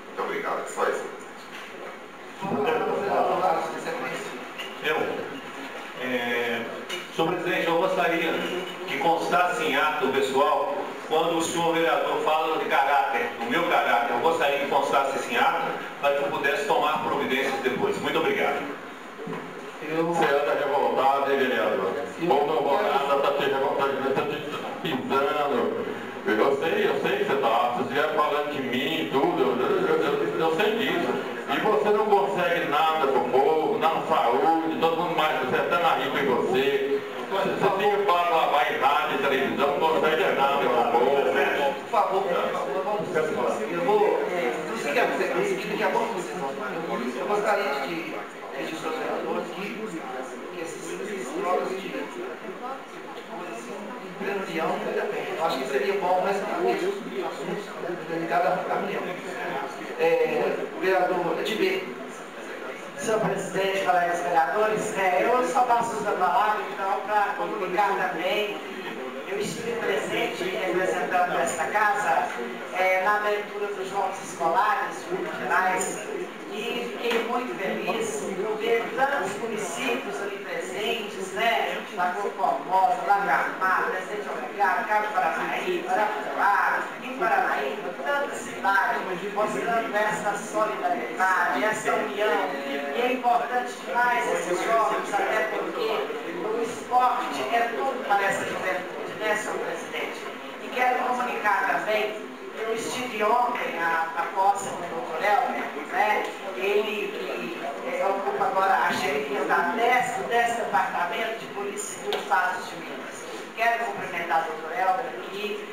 Muito obrigado, é só isso,
Senhor presidente, eu gostaria que constasse em ato, pessoal, quando o senhor vereador fala de caráter, do meu caráter, eu gostaria que constasse isso em ato, para que eu pudesse tomar providências depois. Muito obrigado.
Você anda revoltado, hein, vereador? Ou não vou nada, está te revoltando, está te pisando. Eu sei que você está. Vocês vieram falando de mim e tudo, eu sei disso. E você não consegue nada pro povo, na saúde, todo mundo mais, você até na ripa em você. Você fica para lavar em rádio e televisão, não consegue nada pro povo.
Por favor, vamos. Eu vou. Daqui a pouco vocês vão. Eu gostaria de pedir aos seus vereadores que esses trocas de reunião, eu acho que seria bom, mas assuntos dedicados à reunião. Vereador Edmir.
Senhor presidente, colegas vereadores, eu só passo usando a palavra, então, para comunicar também Eu estive presente representando esta casa na abertura dos Jogos Escolares de Minas Gerais e fiquei muito feliz ver tantos municípios ali presentes, né? Lagoa Formosa, Lagamar, Presidente Obrigado, Cabo Paranaíba, Arapuá, em Paranaíba, tantas cidades mostrando essa solidariedade, essa união. E é importante demais esses jogos, até porque o esporte é tudo para essa juventude, né, senhor presidente? E quero comunicar também. Eu estive ontem na posse do Dr. Helder, né? Ele que ocupa agora a chefia do 10º departamento de polícia dos Estados de Minas. Quero cumprimentar o Dr. Helder aqui,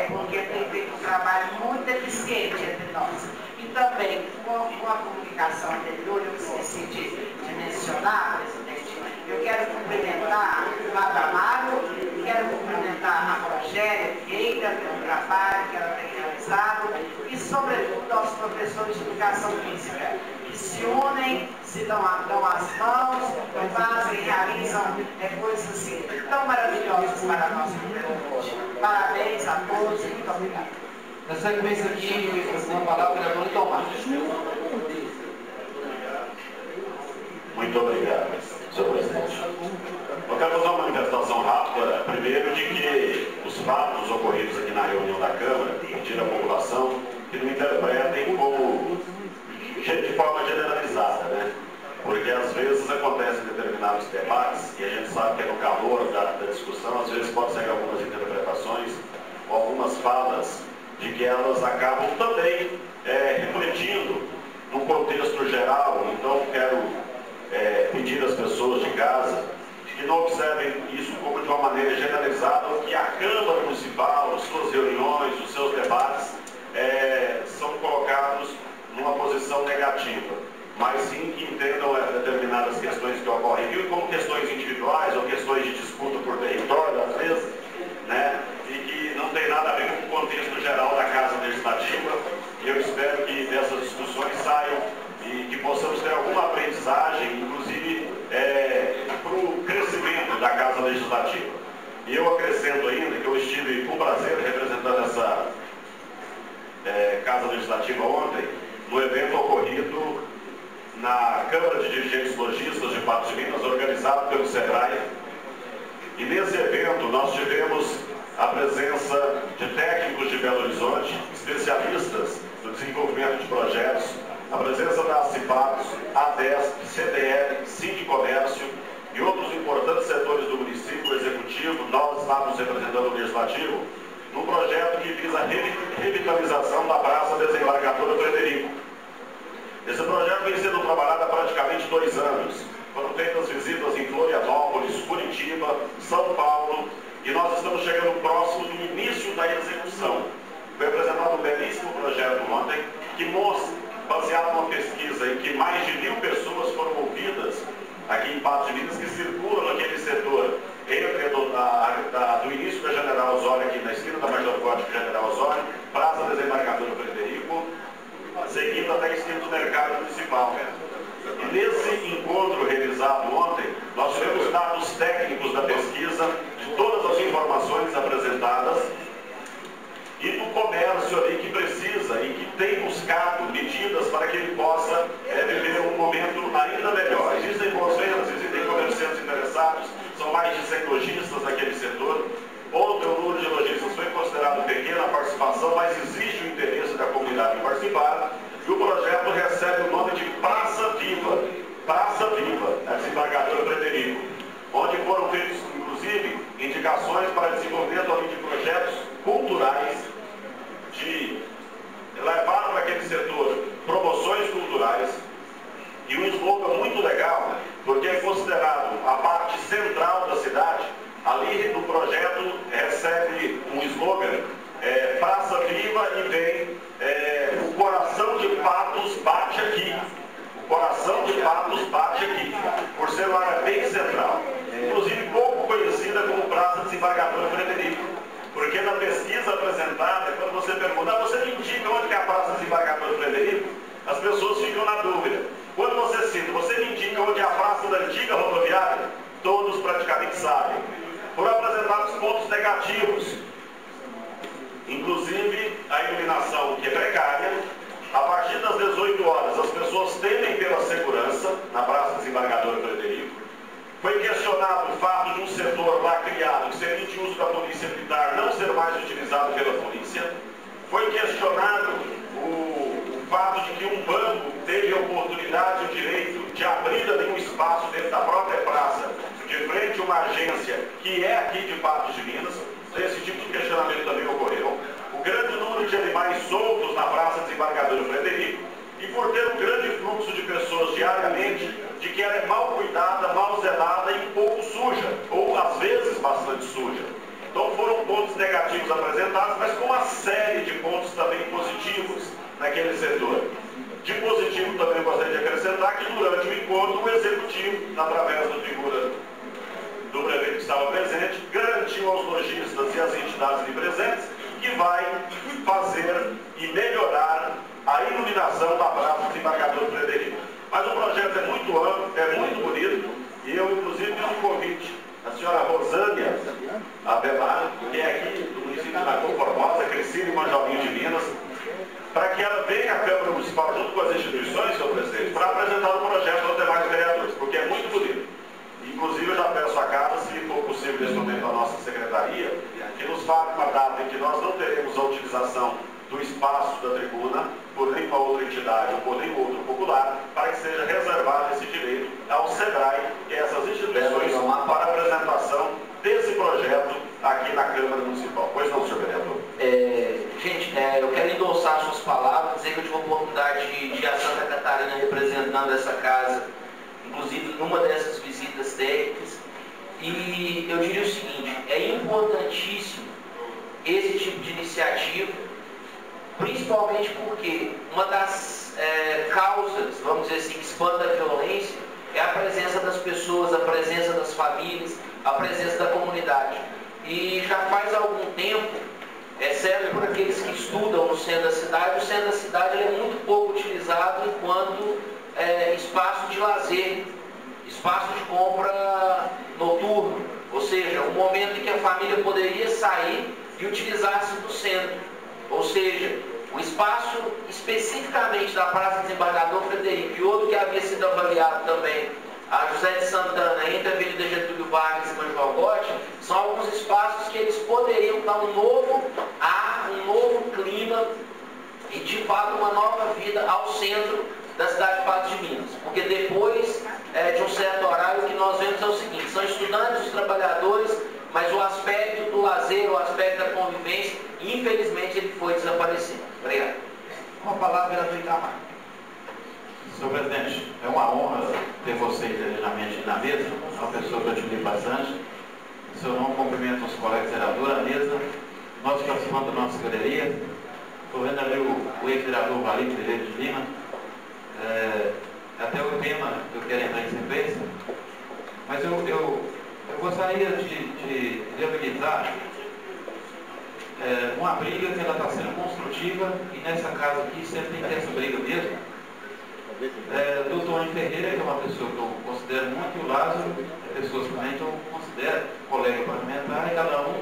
porque tem feito um trabalho muito eficiente entre nós. E também, com a comunicação anterior, eu esqueci de mencionar, presidente, eu quero cumprimentar o Fábio Amaro, quero cumprimentar a Rogéria Vieira pelo trabalho que ela tem realizado e, sobretudo, aos professores de educação física, que se unem, se dão as mãos, fazem, realizam coisas assim tão maravilhosas para a nossa juventude. Parabéns a todos e muito obrigado.
Na sequência aqui, uma palavra para o Tomás.
Muito obrigado, senhor presidente. Eu quero fazer uma manifestação rápida, primeiro, de que os fatos ocorridos aqui na reunião da Câmara, pedir à população que não interpretem como de forma generalizada, né? Porque às vezes acontecem determinados debates, e a gente sabe que é no calor da discussão, às vezes pode sair algumas interpretações, ou algumas falas, de que elas acabam também refletindo num contexto geral. Então quero pedir às pessoas de casa que não observem isso como de uma maneira generalizada, que a Câmara Municipal, as suas reuniões, os seus debates são colocados numa posição negativa, mas sim que entendam determinadas questões que ocorrem aqui como questões individuais ou questões de disputa por território, às vezes, né? E que não tem nada a ver com o contexto geral da Casa Legislativa. E eu espero que dessas discussões saiam e que possamos ter alguma aprendizagem, inclusive para o crescimento da Casa Legislativa. E eu acrescento ainda que eu estive com prazer representando essa Casa Legislativa ontem, no evento ocorrido na Câmara de Dirigentes Lojistas de Patos de Minas, organizado pelo SEBRAE. E nesse evento nós tivemos a presença de técnicos de Belo Horizonte, especialistas no desenvolvimento de projetos, a presença da ACIPATOS, ADESP, CDL, Sindicomércio e outros importantes setores do município, executivo. Nós estávamos representando o legislativo num projeto que visa a revitalização da Praça Desembargadora Frederico. Esse projeto vem sendo trabalhado há praticamente 2 anos. Foram feitas visitas em Florianópolis, Curitiba, São Paulo, e nós estamos chegando próximo do início da execução. Foi apresentado um belíssimo projeto ontem, que mostra, baseado numa pesquisa em que mais de 1000 pessoas foram ouvidas aqui em Patos de Minas, que circulam naquele setor, entre do início da General Osório, aqui na esquina da Major Código General Osório, Praça Desembargadora Frederico, seguindo até a esquina do Mercado Municipal. E nesse encontro realizado ontem, nós tivemos dados técnicos da pesquisa, de todas as informações apresentadas, e do comércio ali que precisa e que tem buscado medidas para que ele possa viver um momento ainda melhor. Existem boas vendas, existem comerciantes interessados, são mais de 100 lojistas naquele setor. Ontem o número de lojistas foi considerado pequena a participação, mas existe o interesse da comunidade em participar, e o projeto recebe o nome de Praça Viva, a Desembargadora Frederico, onde foram feitos, inclusive, indicações para desenvolvimento ali de projetos culturais, de levar para aquele setor promoções culturais, e um slogan muito legal, porque é considerado a parte central da cidade. Ali no projeto recebe um slogan, Praça Viva, e vem o coração de Patos bate aqui. O coração de Patos bate aqui, por ser uma área bem central. Inclusive pouco conhecida como Praça Desembargadora Frederico. Porque na pesquisa apresentada, quando você pergunta, você me indica onde que é a Praça Desembargadora Frederico? As pessoas ficam na dúvida. Quando você cita, você me indica onde é a Praça da Antiga Rodoviária? Todos praticamente sabem. Por apresentar apresentados pontos negativos. Inclusive, a iluminação, que é precária. A partir das 18 horas, as pessoas temem pela segurança na Praça Desembargador Frederico. Foi questionado o fato de um setor lá criado, que seria de uso da Polícia Militar, não ser mais utilizado pela polícia. Foi questionado o fato de que um banco teve a oportunidade e o direito de abrir ali um espaço dentro da própria praça, de frente a uma agência que é aqui de Patos de Minas. Esse tipo de questionamento também ocorreu. O grande número de animais soltos na Praça Desembargador Frederico, e por ter um grande fluxo de pessoas diariamente, de que ela é mal cuidada, mal zelada e um pouco suja, ou às vezes bastante suja. Então foram pontos negativos apresentados, mas com uma série de pontos também positivos naquele setor. De positivo também gostaria de acrescentar que durante o encontro o Executivo, através da figura do prefeito que estava presente, garantiu aos lojistas e às entidades ali presentes que vai fazer e melhorar a iluminação da Praça Desembargador Frederico. Mas o projeto é muito amplo, é muito bonito, e eu inclusive fiz um convite à senhora Rosânia Abelar, que é aqui do município de Lagoa Formosa, crescida em Manjolinho de Minas, para que ela venha à Câmara Municipal junto com as instituições, senhor presidente, para apresentar o projeto aos demais vereadores, porque é muito bonito. Inclusive eu já peço à casa, se for possível nesse momento a nossa secretaria, que nos fale uma data em que nós não teremos a utilização do espaço da tribuna por nenhuma outra entidade ou por nenhum outro popular, para que seja reservado esse direito ao SEBRAE e essas instituições para a apresentação desse projeto aqui na Câmara Municipal. Pois não, senhor vereador?
Gente, eu quero endossar suas palavras, dizer que eu tive a oportunidade de ir a Santa Catarina representando essa casa, inclusive numa dessas visitas técnicas, e eu diria o seguinte: é importantíssimo esse tipo de iniciativa, principalmente porque uma das causas, vamos dizer assim, que espanta a violência é a presença das pessoas, a presença das famílias, a presença da comunidade. E já faz algum tempo, exceto por aqueles que estudam no centro da cidade, o centro da cidade ele é muito pouco utilizado enquanto espaço de lazer, espaço de compra noturno, ou seja, um momento em que a família poderia sair e utilizar-se do centro. Ou seja, o espaço especificamente da Praça Desembargador Frederico e outro que havia sido avaliado também, a José de Santana, entre a Avenida Getúlio Vargas e Manjogote, são alguns espaços que eles poderiam dar um novo ar, um novo clima e de fato uma nova vida ao centro da cidade de Patos de Minas. Porque depois de um certo horário, o que nós vemos é o seguinte: são estudantes, os trabalhadores, mas o aspecto do lazer, o aspecto da convivência, infelizmente ele foi desaparecendo. Obrigado.
Com a palavra, vereador Itamar.
Senhor presidente, é uma honra ter você inteiramente na mesa, uma pessoa que eu admiro bastante. Em seu nome, cumprimento os colegas vereadores, a mesa, nós participamos da nossa galeria. Estou vendo ali o ex-vereador Valide Pereira de Lima. Até o tema eu quero entrar em sequência, mas eu gostaria de reabilitar uma briga que ela está sendo construtiva, e nessa casa aqui sempre tem que ter essa briga mesmo. Doutor Tony Ferreira, que é uma pessoa que eu considero muito, e o Lázaro, pessoas também que eu considero colega parlamentar, e cada um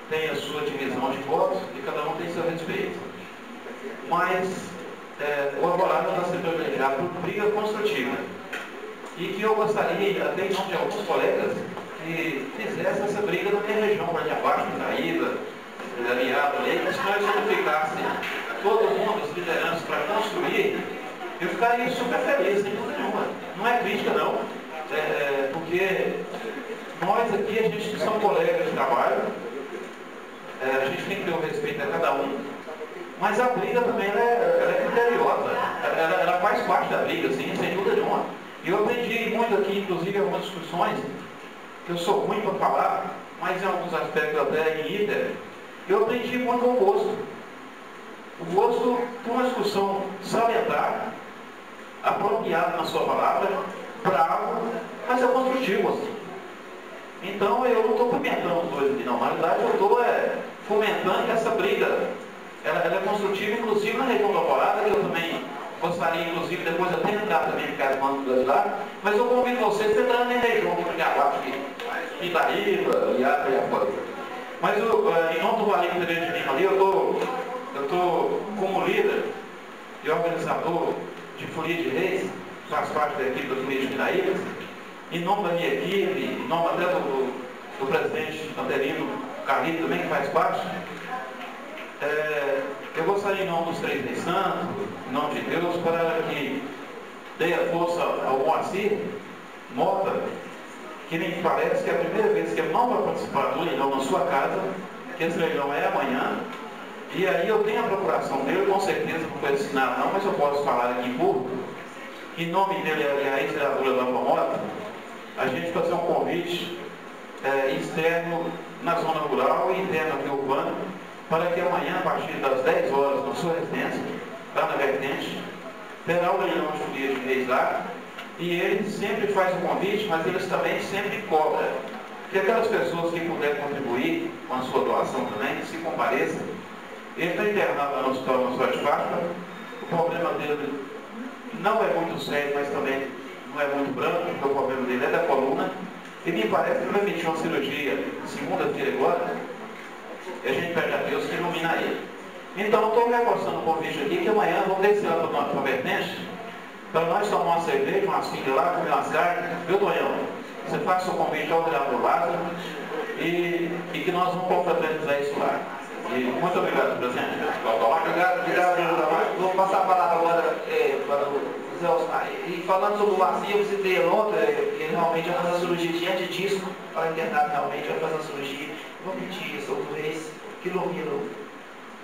tem a sua divisão de votos e cada um tem seu respeito. Mas o Alvorada está sendo privilegiado por briga construtiva. E que eu gostaria, até em nome de alguns colegas, que fizesse essa briga na minha região, para de abaixo, Itaíba, aliado ali, que se nós unificassem todo mundo, os lideranças, para construir, eu ficaria super feliz, sem dúvida nenhuma. Não é crítica, não. Porque nós aqui, a gente são colegas de trabalho, a gente tem que ter o respeito a cada um, mas a briga também ela é criteriosa, ela faz parte da briga, sim, sem dúvida nenhuma. E eu aprendi muito aqui, inclusive, em algumas discussões, que eu sou ruim para falar, mas em alguns aspectos até em íter, eu aprendi muito com o gosto. O gosto de uma discussão salutar, apropriada na sua palavra, bravo, mas é construtivo, assim. Então eu não estou fomentando os dois aqui, não. Na verdade, eu estou fomentando que essa briga ela é construtiva, inclusive na região da Alvorada, que eu também gostaria, inclusive, depois até entrar também no caso do lá, mas eu convido vocês a entrar na região do Jaguar aqui. Pitaíba e afora. Mas em nome do Valinho Pereira de Lima ali, eu estou como líder e organizador de Folia de Reis, faço parte da equipe da Folia de Pitaíba, em nome da minha equipe, em nome até do presidente Anterino Carlito também, que faz parte. Eu gostaria, em nome dos Três Reis Santos, em nome de Deus, para que dê a força ao Moacir Mota, que me parece que é a primeira vez que ele não vai participar do leilão na sua casa, que esse leilão é amanhã, e aí eu tenho a procuração dele, com certeza não foi assinado não, mas eu posso falar aqui em público. Em nome dele e a ex-vereadora Lampa Mota, a gente fazer um convite externo na zona rural e interno aqui urbana, para que amanhã, a partir das 10 horas, na sua residência, lá na vertente, terá o leilão de Folia de Reis lá, e ele sempre faz o convite, mas eles também sempre cobram que aquelas pessoas que puderem contribuir com a sua doação também, que se compareçam. Ele está internado no hospital na cidade de Fátima, o problema dele não é muito sério, mas também não é muito branco, porque o problema dele é da coluna, e me parece que ele vai emitir uma cirurgia segunda-feira agora, e a gente pede a Deus que ilumina ele. Então, estou reforçando o convite aqui, que amanhã vamos descer lá para a vertente, para nós tomar uma cerveja, umas filhas lá, comer umas carnes, viu, Tonhão? Você faz o seu convite ao vereador Lázaro e que nós vamos confraternizar isso lá. E muito obrigado, presidente.
Obrigado. Vou passar a palavra agora para o Zé Osmar. E falando sobre o Moacir, eu visitei ele ontem, ele realmente vai fazer a cirurgia diante disso, para internar realmente, vai fazer a cirurgia. Vou pedir ao doutor Reis que ilumina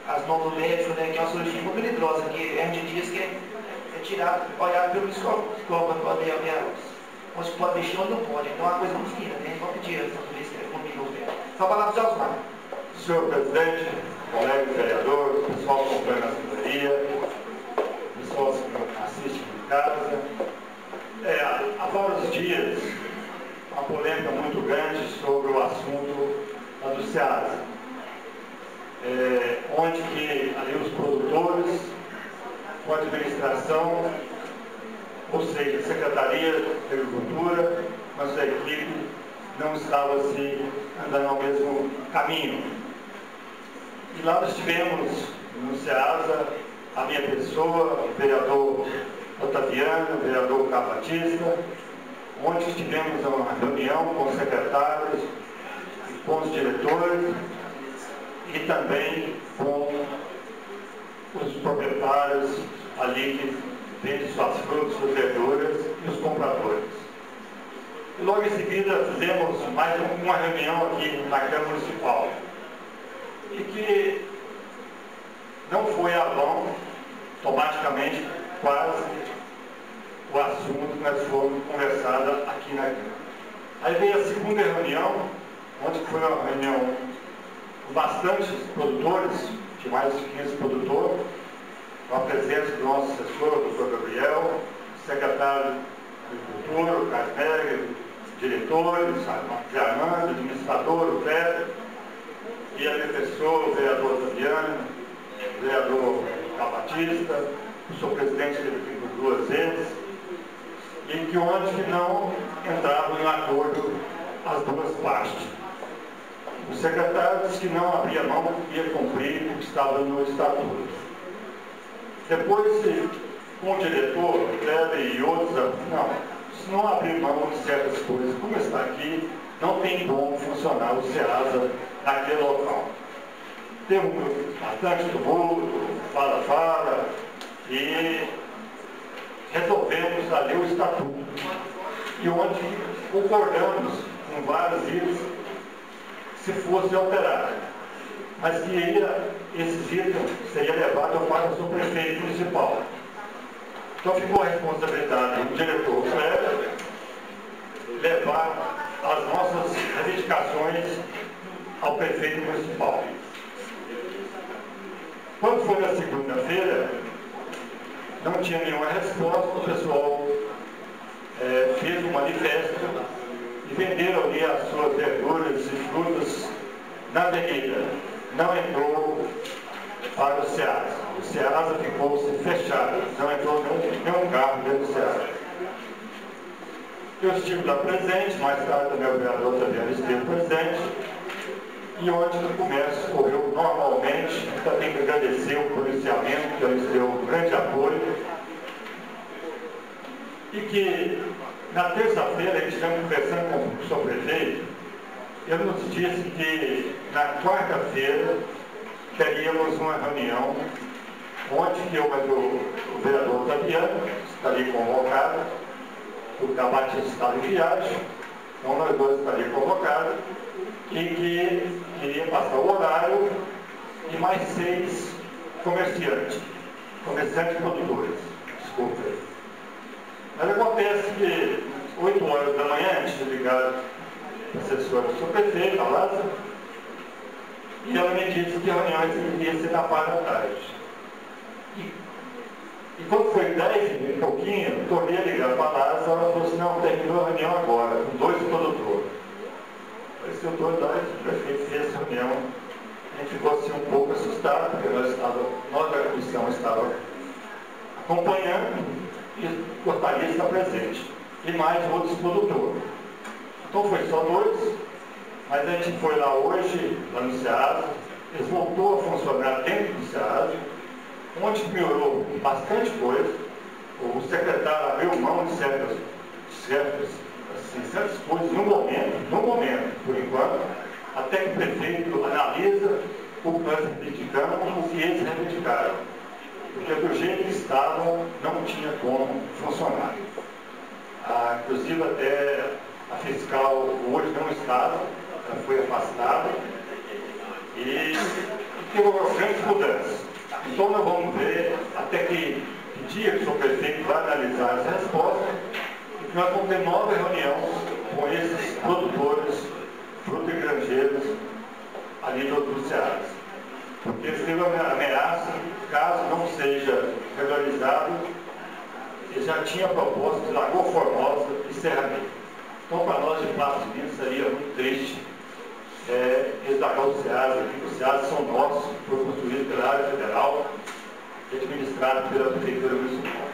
as mãos do médico, né, que é uma cirurgia muito melindrosa, que a gente diz que é tirado, olhado pelo psicólogo, para poder onde pode mexer, onde não pode. Então é uma coisa muito fina, né? Vou pedir ao doutor Reis que ilumina o médico. Só a palavra do Zé Osmar.
Senhor presidente, colegas vereadores, pessoal que acompanha a secretaria, pessoal que assiste em casa. Há vários dias, uma polêmica muito grande sobre o assunto do SEASA, onde que ali os produtores, com a administração, ou seja, a Secretaria de Agricultura, com a sua equipe, não estava assim andando ao mesmo caminho. E lá nós tivemos no SEASA a minha pessoa, o vereador Otaviano, o vereador Carlos Batista, onde tivemos uma reunião com os secretários, com os diretores e também com os proprietários ali que vendem suas frutas, suas verduras e os compradores. E logo em seguida fizemos mais uma reunião aqui na Câmara Municipal. E que não foi a vão, automaticamente, quase o assunto que nós fomos conversar aqui na Câmara. Aí veio a segunda reunião, onde foi uma reunião com bastantes produtores, de mais de 15 produtores, com a presença do nosso assessor, o doutor Gabriel, secretário de Agricultura, o Carlos, diretores, a Armando, administrador, o Pedro, e a minha pessoa, o vereador Fabiano, o vereador Batista, o senhor presidente da Agricultura, duas vezes, e que onde não entravam em acordo as duas partes. O secretário disse que não abria mão, ia cumprir o que estava no estatuto. Depois, com o diretor, o Pedro e outros, não, se não abrir mão de certas coisas, como está aqui, não tem como funcionar o SEASA naquele local. Temos bastante tumulto, fala, e resolvemos ali o estatuto. E onde concordamos com vários itens se fosse alterado. Mas que esses itens seriam levados para o prefeito municipal. Então ficou a responsabilidade do diretor Cléber levar as nossas reivindicações ao prefeito municipal. Quando foi na segunda-feira, não tinha nenhuma resposta, o pessoal fez um manifesto e venderam ali as suas verduras e frutas na avenida. Não entrou para o SEASA. O SEASA ficou fechado, não entrou nenhum carro dentro do SEASA. Eu estive lá presente, mais tarde também o vereador Taviano esteve presente, e onde o comércio correu normalmente. Ainda tenho que agradecer o policiamento, que nos deu um grande apoio, e que na terça-feira, a gente estava conversando com o senhor prefeito, ele nos disse que na quarta-feira teríamos uma reunião onde que eu, mas o vereador Taviano estaria convocado, o Batista estava em viagem, então nós dois estaríamos convocados, e que iria passar o horário e mais 6 comerciantes produtores, desculpa. Mas acontece que 8 horas da manhã, a gente ligado a assessora do seu prefeito, a Lázaro, e ela me disse que a reunião ia ser na parte da tarde. E quando foi 10 e pouquinho, eu tornei a ligar para a Lázaro, ela falou assim, não, terminou a reunião agora, com 2 produtores. Eu falei, seu dois, o prefeito fez essa reunião. A gente ficou assim um pouco assustado, porque nós da comissão estávamos acompanhando e gostaria de estar presente. E mais outros produtores. Então foi só 2, mas a gente foi lá hoje, lá no SEASA, eles voltou a funcionar dentro do SEASA, onde melhorou bastante coisa. O secretário abriu mão de certas coisas no momento, por enquanto, até que o prefeito analisa o que nós reivindicamos, o que eles reivindicaram. Porque do jeito que estavam, não tinha como funcionar. Inclusive até a fiscal hoje não estava, ela foi afastada e teve uma grande mudança. Então nós vamos ver até que dia que o senhor prefeito vai analisar essa resposta, e nós vamos ter nova reunião com esses produtores frutogranjeiros ali do Ceará. Porque eles têm uma ameaça, caso não seja regularizado, eles já tinham a proposta de Lagoa Formosa e Serramento. Então, para nós de Patos de Minas, seria muito triste eles largar o SEASA aqui. Os SEASA são nossos, foram construídos pela área federal e administrados pela Prefeitura Municipal.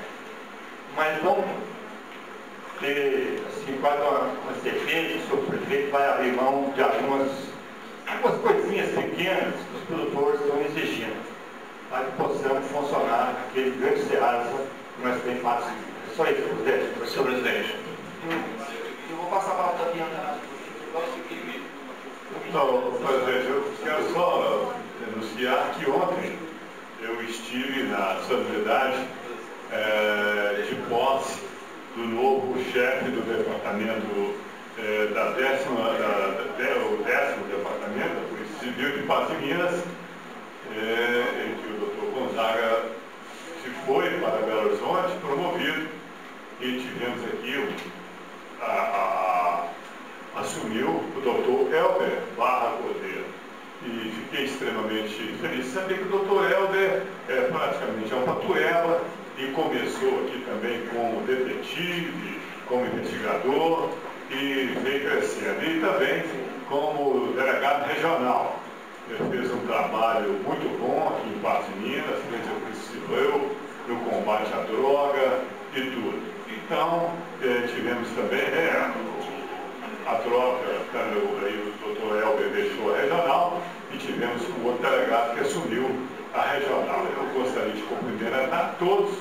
Mas vamos ter, assim, quase uma certeza, o senhor prefeito vai abrir mão de algumas coisinhas pequenas que os produtores estão exigindo, para que possamos funcionar aquele grande SEASA que nós temos em Patos de Minas. É só isso, presidente.
Senhor presidente.
Eu vou passar a palavra da Bianca.
Então, presidente, eu quero só denunciar que ontem eu estive na solenidade de posse do novo chefe do departamento o 10º departamento da Polícia Civil de Patos de Minas, em que o doutor Gonzaga se foi para Belo Horizonte, promovido, e tivemos aqui assumiu o doutor Helder Barra Cordeiro. E fiquei extremamente feliz de saber que o doutor Helder praticamente é um patueba e começou aqui também como detetive, como investigador e veio crescendo. E também como delegado regional. Ele fez um trabalho muito bom aqui em Patos de Minas, fez a Polícia Civil no combate à droga e tudo. Então, tivemos também a troca, aí o doutor Helder deixou a regional e tivemos um outro delegado que assumiu a regional. Eu gostaria de cumprimentar todos,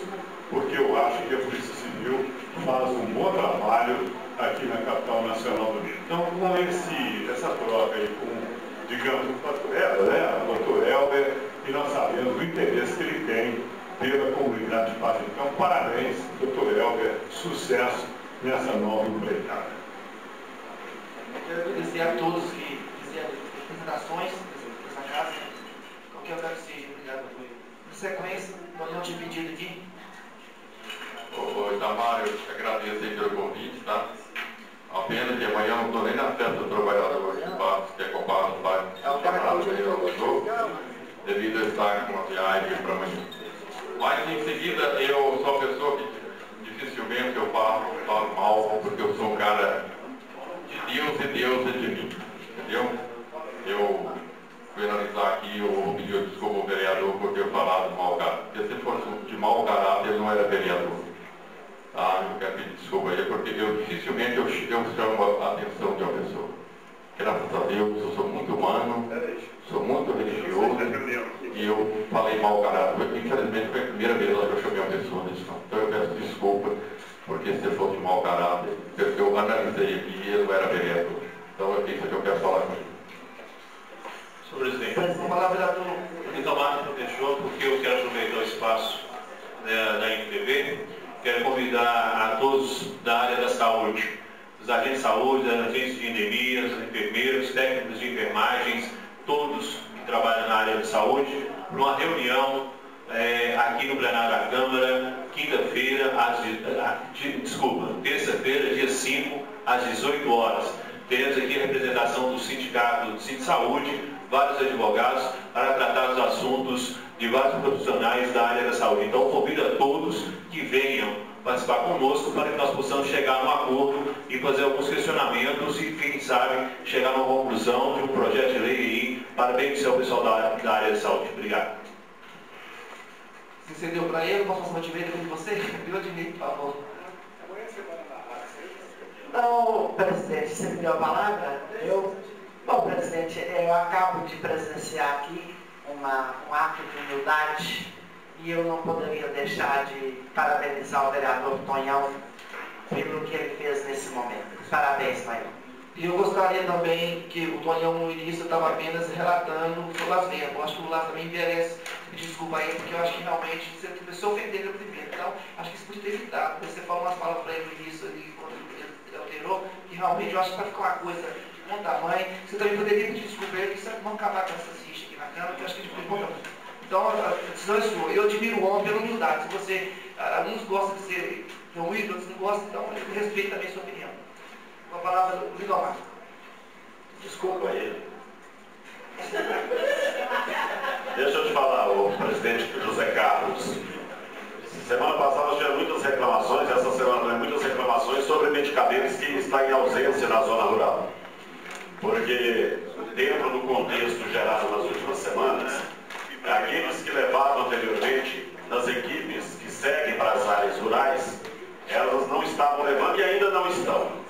porque eu acho que a Polícia Civil faz um bom trabalho aqui na capital nacional do Rio. Então, com essa troca aí, com, digamos, o doutor Helder, e nós sabemos do interesse que ele tem pela comunidade de Patos. Então, parabéns, doutor Helder, sucesso nessa nova empreitada.
Quero agradecer a todos que fizeram apresentações dessa casa, qualquer lugar que seja, obrigado. Em sequência, nós vamos te pedir aqui.
Ô Itamar, eu agradeço aí pelo convite, tá? A pena que amanhã eu não estou nem na festa do trabalhador de Patos, que é comparado no bairro devido a estar com uma viagem para amanhã. Mas em seguida, eu sou uma pessoa que dificilmente eu falo mal, porque eu sou um cara de Deus e Deus é de mim, entendeu? Eu fui analisar aqui, eu pedi desculpa ao vereador porque eu falava de mau caráter. Porque se fosse de mau caráter, ele não era vereador. Tá? Eu quero pedir desculpa aí, porque eu dificilmente dificilmente eu chamo a atenção de uma pessoa. Graças a Deus, eu sou muito humano, sou muito religioso e eu falei mau caráter. Infelizmente foi a primeira vez que eu chamei uma pessoa desse nome. Então eu peço desculpa, porque se eu fosse mau caráter, eu analisei aqui e ele não era vereador. Então é isso que eu quero falar com ele.
Senhor presidente, uma palavra do Tomás não deixou, porque eu quero aproveitar o espaço da MPV, quero convidar a todos da área da saúde, os agentes de saúde, as agentes de endemias, os enfermeiros, técnicos de enfermagens, todos que trabalham na área de saúde, para uma reunião aqui no plenário da Câmara, quinta-feira, terça-feira, dia 5, às 18 horas. Teremos aqui a representação do sindicato de saúde, vários advogados, para tratar os assuntos de vários profissionais da área da saúde. Então, convido a todos que venham participar conosco para que nós possamos chegar a um acordo e fazer alguns questionamentos e, quem sabe, chegar a uma conclusão de um projeto de lei aí para beneficiar o pessoal da área de saúde. Obrigado.
Você deu para ele, posso passar de meio com você? Deu de meio, por favor.
Então, presidente, você me deu a palavra? Bom, presidente, eu acabo de presenciar aqui um ato de humildade e eu não poderia deixar de parabenizar o vereador Tonhão pelo que ele fez nesse momento. Parabéns, Tonhão.
E eu gostaria também que o Tonhão no início estava apenas relatando o Lasvenha. Eu acho que o Las também merece pedir desculpa aí, porque eu acho que realmente você começou a ofender ele primeiro. Então, acho que isso podia ter evitado. Você falou umas palavras para ele no início ali, quando ele alterou, que realmente eu acho que vai ficar uma coisa de bom tamanho. Você também poderia pedir desculpa a ele, que você vamos acabar com essa ficha aqui na Câmara, que eu acho que a gente foi bom. Então, a decisão é sua. Eu admiro o homem pela humildade. Se você, alguns gostam de ser humilde, outros não gostam, então eu respeito também a sua opinião. Com a palavra do Lindomar.
Desculpa ele. Deixa eu te falar, o presidente José Carlos. Semana passada nós tivemos muitas reclamações, essa semana também muitas reclamações sobre medicamentos que estão em ausência na zona rural. Porque, dentro do contexto gerado nas últimas semanas, aqueles que levavam anteriormente nas equipes que seguem para as áreas rurais, elas não estavam levando e ainda não estão.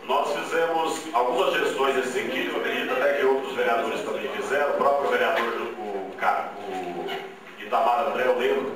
Nós fizemos algumas gestões nesse sentido, eu acredito até que outros vereadores também fizeram, o próprio vereador, o Itamar André, eu lembro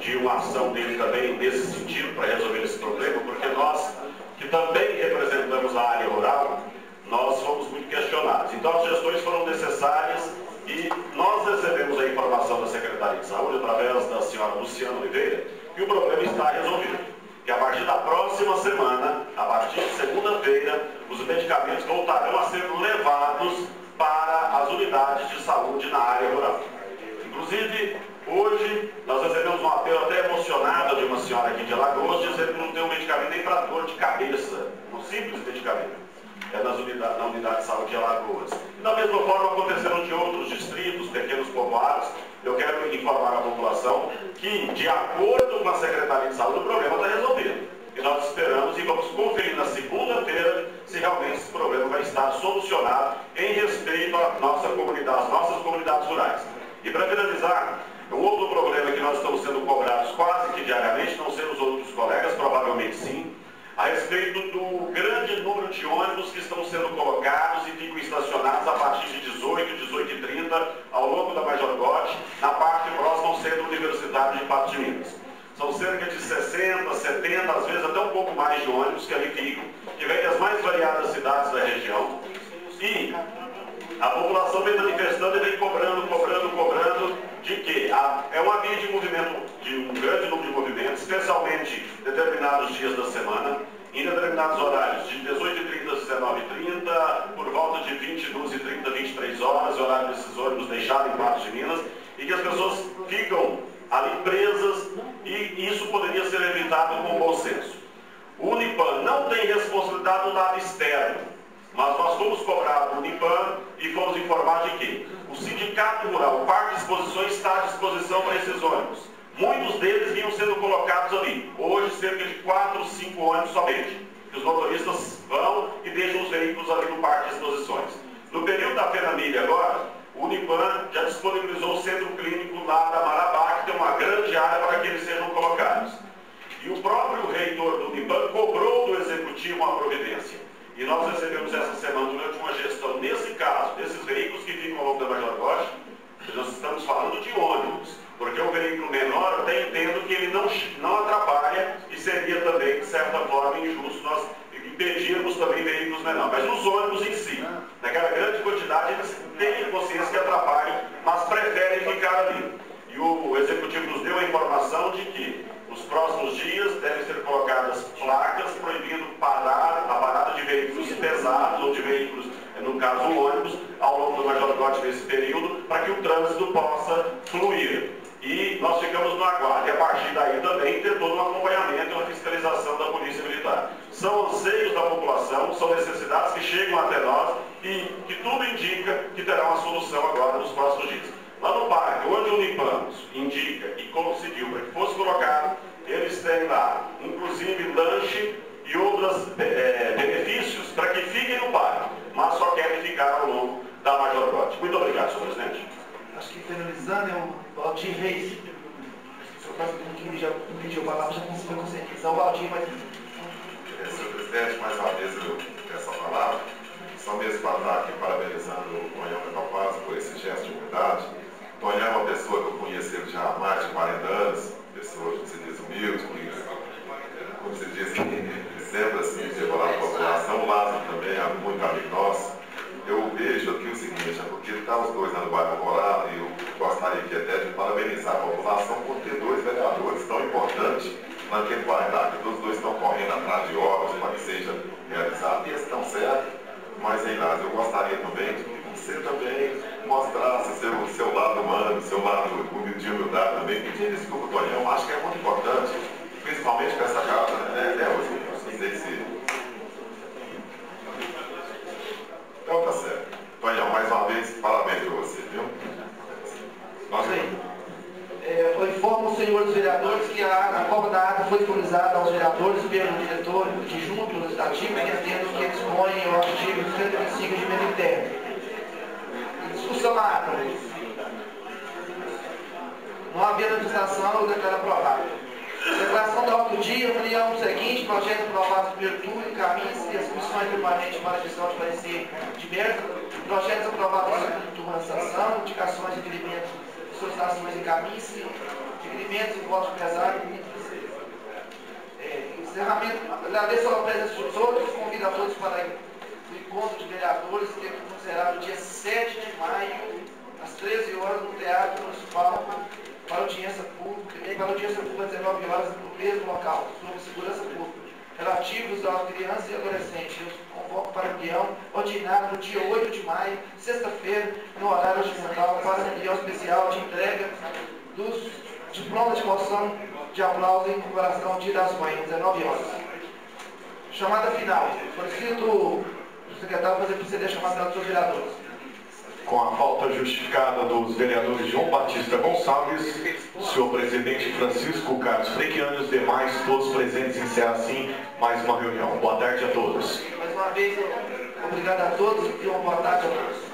de uma ação dele também nesse sentido, para resolver esse problema, porque nós, que também representamos a área rural, nós fomos muito questionados. Então as gestões foram necessárias e nós recebemos a informação da Secretaria de Saúde, através da senhora Luciana Oliveira, que o problema está resolvido. Que a partir da próxima semana, a partir de segunda-feira, os medicamentos voltarão a ser levados para as unidades de saúde na área rural. Inclusive, hoje, nós recebemos um apelo até emocionado de uma senhora aqui de Alagoas, dizendo que não tem um medicamento nem para dor de cabeça, um simples medicamento. Na unidade de saúde de Alagoas. E da mesma forma aconteceram de outros distritos, pequenos povoados. Eu quero informar a população que, de acordo com a Secretaria de Saúde, o problema está resolvido. E nós esperamos e vamos conferir na segunda-feira se realmente esse problema vai estar solucionado em respeito à nossa comunidade, às nossas comunidades rurais. E para finalizar, um outro problema que nós estamos sendo cobrados quase que diariamente, não sei os outros colegas, provavelmente sim, a respeito do grande número de ônibus que estão sendo colocados e ficam estacionados a partir de 18h30 ao longo da Major Gotti, na parte próxima ao Centro Universitário de Patos de Minas. São cerca de 60, 70, às vezes até um pouco mais de ônibus que ali ficam, que vêm das mais variadas cidades da região. E a população vem manifestando e vem cobrando de que é uma via de movimento, de um grande número de movimentos, especialmente em determinados dias da semana, em determinados horários, de 18h30 às 19h30, por volta de 22h30, 23 horas, o horário desses ônibus deixados em Patos de Minas, e que as pessoas ficam ali presas, e isso poderia ser evitado com bom senso. O Unipan não tem responsabilidade do lado externo, mas nós fomos cobrados no Unipan e fomos informados de que o Sindicato Rural, o Parque de Exposições, está à disposição para esses ônibus. Muitos deles vinham sendo colocados ali. Hoje, cerca de 4, 5 ônibus somente. Que os motoristas vão e deixam os veículos ali no Parque de Exposições. No período da Fenamilha agora, o Unipan já disponibilizou o centro clínico lá da Marabá, que tem uma grande área para que eles sejam colocados. E o próprio reitor do Unipan cobrou do executivo discutir uma providência. E nós recebemos essa semana, durante uma gestão, nesse caso, desses veículos que ficam ao longo da Major Rocha, nós estamos falando de ônibus, porque o veículo menor, eu até entendo que ele não atrapalha e seria também, de certa forma, injusto nós impedirmos também veículos menores. Mas os ônibus em si, naquela grande quantidade, eles têm consciência que atrapalham, mas preferem ficar ali. E o Executivo nos deu a informação de que nos próximos dias devem ser colocadas placas proibindo a parada de veículos pesados ou de veículos, no caso o ônibus, ao longo do Major Góes nesse período, para que o trânsito possa fluir. E nós ficamos no aguardo, e a partir daí também ter todo um acompanhamento e uma fiscalização da Polícia Militar. São anseios da população, são necessidades que chegam até nós e que tudo indica que terá uma solução agora nos próximos dias. Lá no parque, onde o Unipamos indica e conseguiu para que fosse colocado, eles têm lá, inclusive, lanche e outros benefícios para que fiquem no parque, mas só querem ficar ao longo da Major Góes. Muito obrigado, senhor presidente.
Acho que finalizando é o Valdir Reis. O senhor que pediu a palavra já conseguiu conscientizar o Valdir, mas...
Senhor presidente, mais uma vez eu peço a palavra. Só mesmo para estar aqui parabenizando o Tonhão Menopaz por esse gesto de humildade. Tonhão é uma pessoa que eu conheci já há mais de 40 anos, pessoa, como se diz, humilde, como se diz, que sempre assim, devorar a população. O Lázaro também é muito amigo nosso. Eu vejo aqui o seguinte, é porque está os dois no bairro Alvorada e eu gostaria aqui até de parabenizar a população por ter dois vereadores tão importantes naquele bairro lá, que os dois estão correndo atrás de obras para que seja realizado, e eles estão certos. Mas, hein, Lázaro, eu gostaria também de que você também mostrasse seu lado humano, seu lado de humildade também, pedindo desculpa, Tonhão, acho que é muito importante, principalmente para essa casa, né? Não sei se... Então tá certo. Tonhão, mais uma vez, parabéns para você, viu?
Eu informo os senhores vereadores que a cópia da ata foi disponibilizada aos vereadores pelo diretor adjunto legislativo, entendendo que dispõe o artigo 125 de emenda interna. Discussão na ata. Não havendo legislação, eu declaro aprovado. Declaração da ordem do dia, avaliamos o seguinte: projetos aprovados no primeiro turno, encaminha-se as comissões permanentes para a gestão de parecer diversa, projetos aprovados no segundo turno da sanção, indicações e requerimentos, solicitações encaminha-se, requerimentos e votos pesados. Encerramento. Agradeço a presença de todos, convido a todos para o encontro de vereadores, que será no dia 7 de maio, às 13 horas, no Teatro Municipal, para audiência pública, e para audiência pública às 19 horas, no mesmo local, sobre segurança pública, relativos às crianças e adolescentes. Eu convoco para a reunião ordinária no dia 8 de maio, sexta-feira, no horário regimental, para a reunião especial de entrega dos diplomas de moção de aplauso em comemoração ao Dia das Mães, às 19 horas. Chamada final. Solicito o secretário fazer proceder a chamada dos vereadores.
Com a falta justificada dos vereadores João Batista Gonçalves, o senhor presidente Francisco Carlos Frequiano e os demais, todos presentes, encerra assim mais uma reunião. Boa tarde a todos.
Mais uma vez, obrigado a todos e uma boa tarde a todos.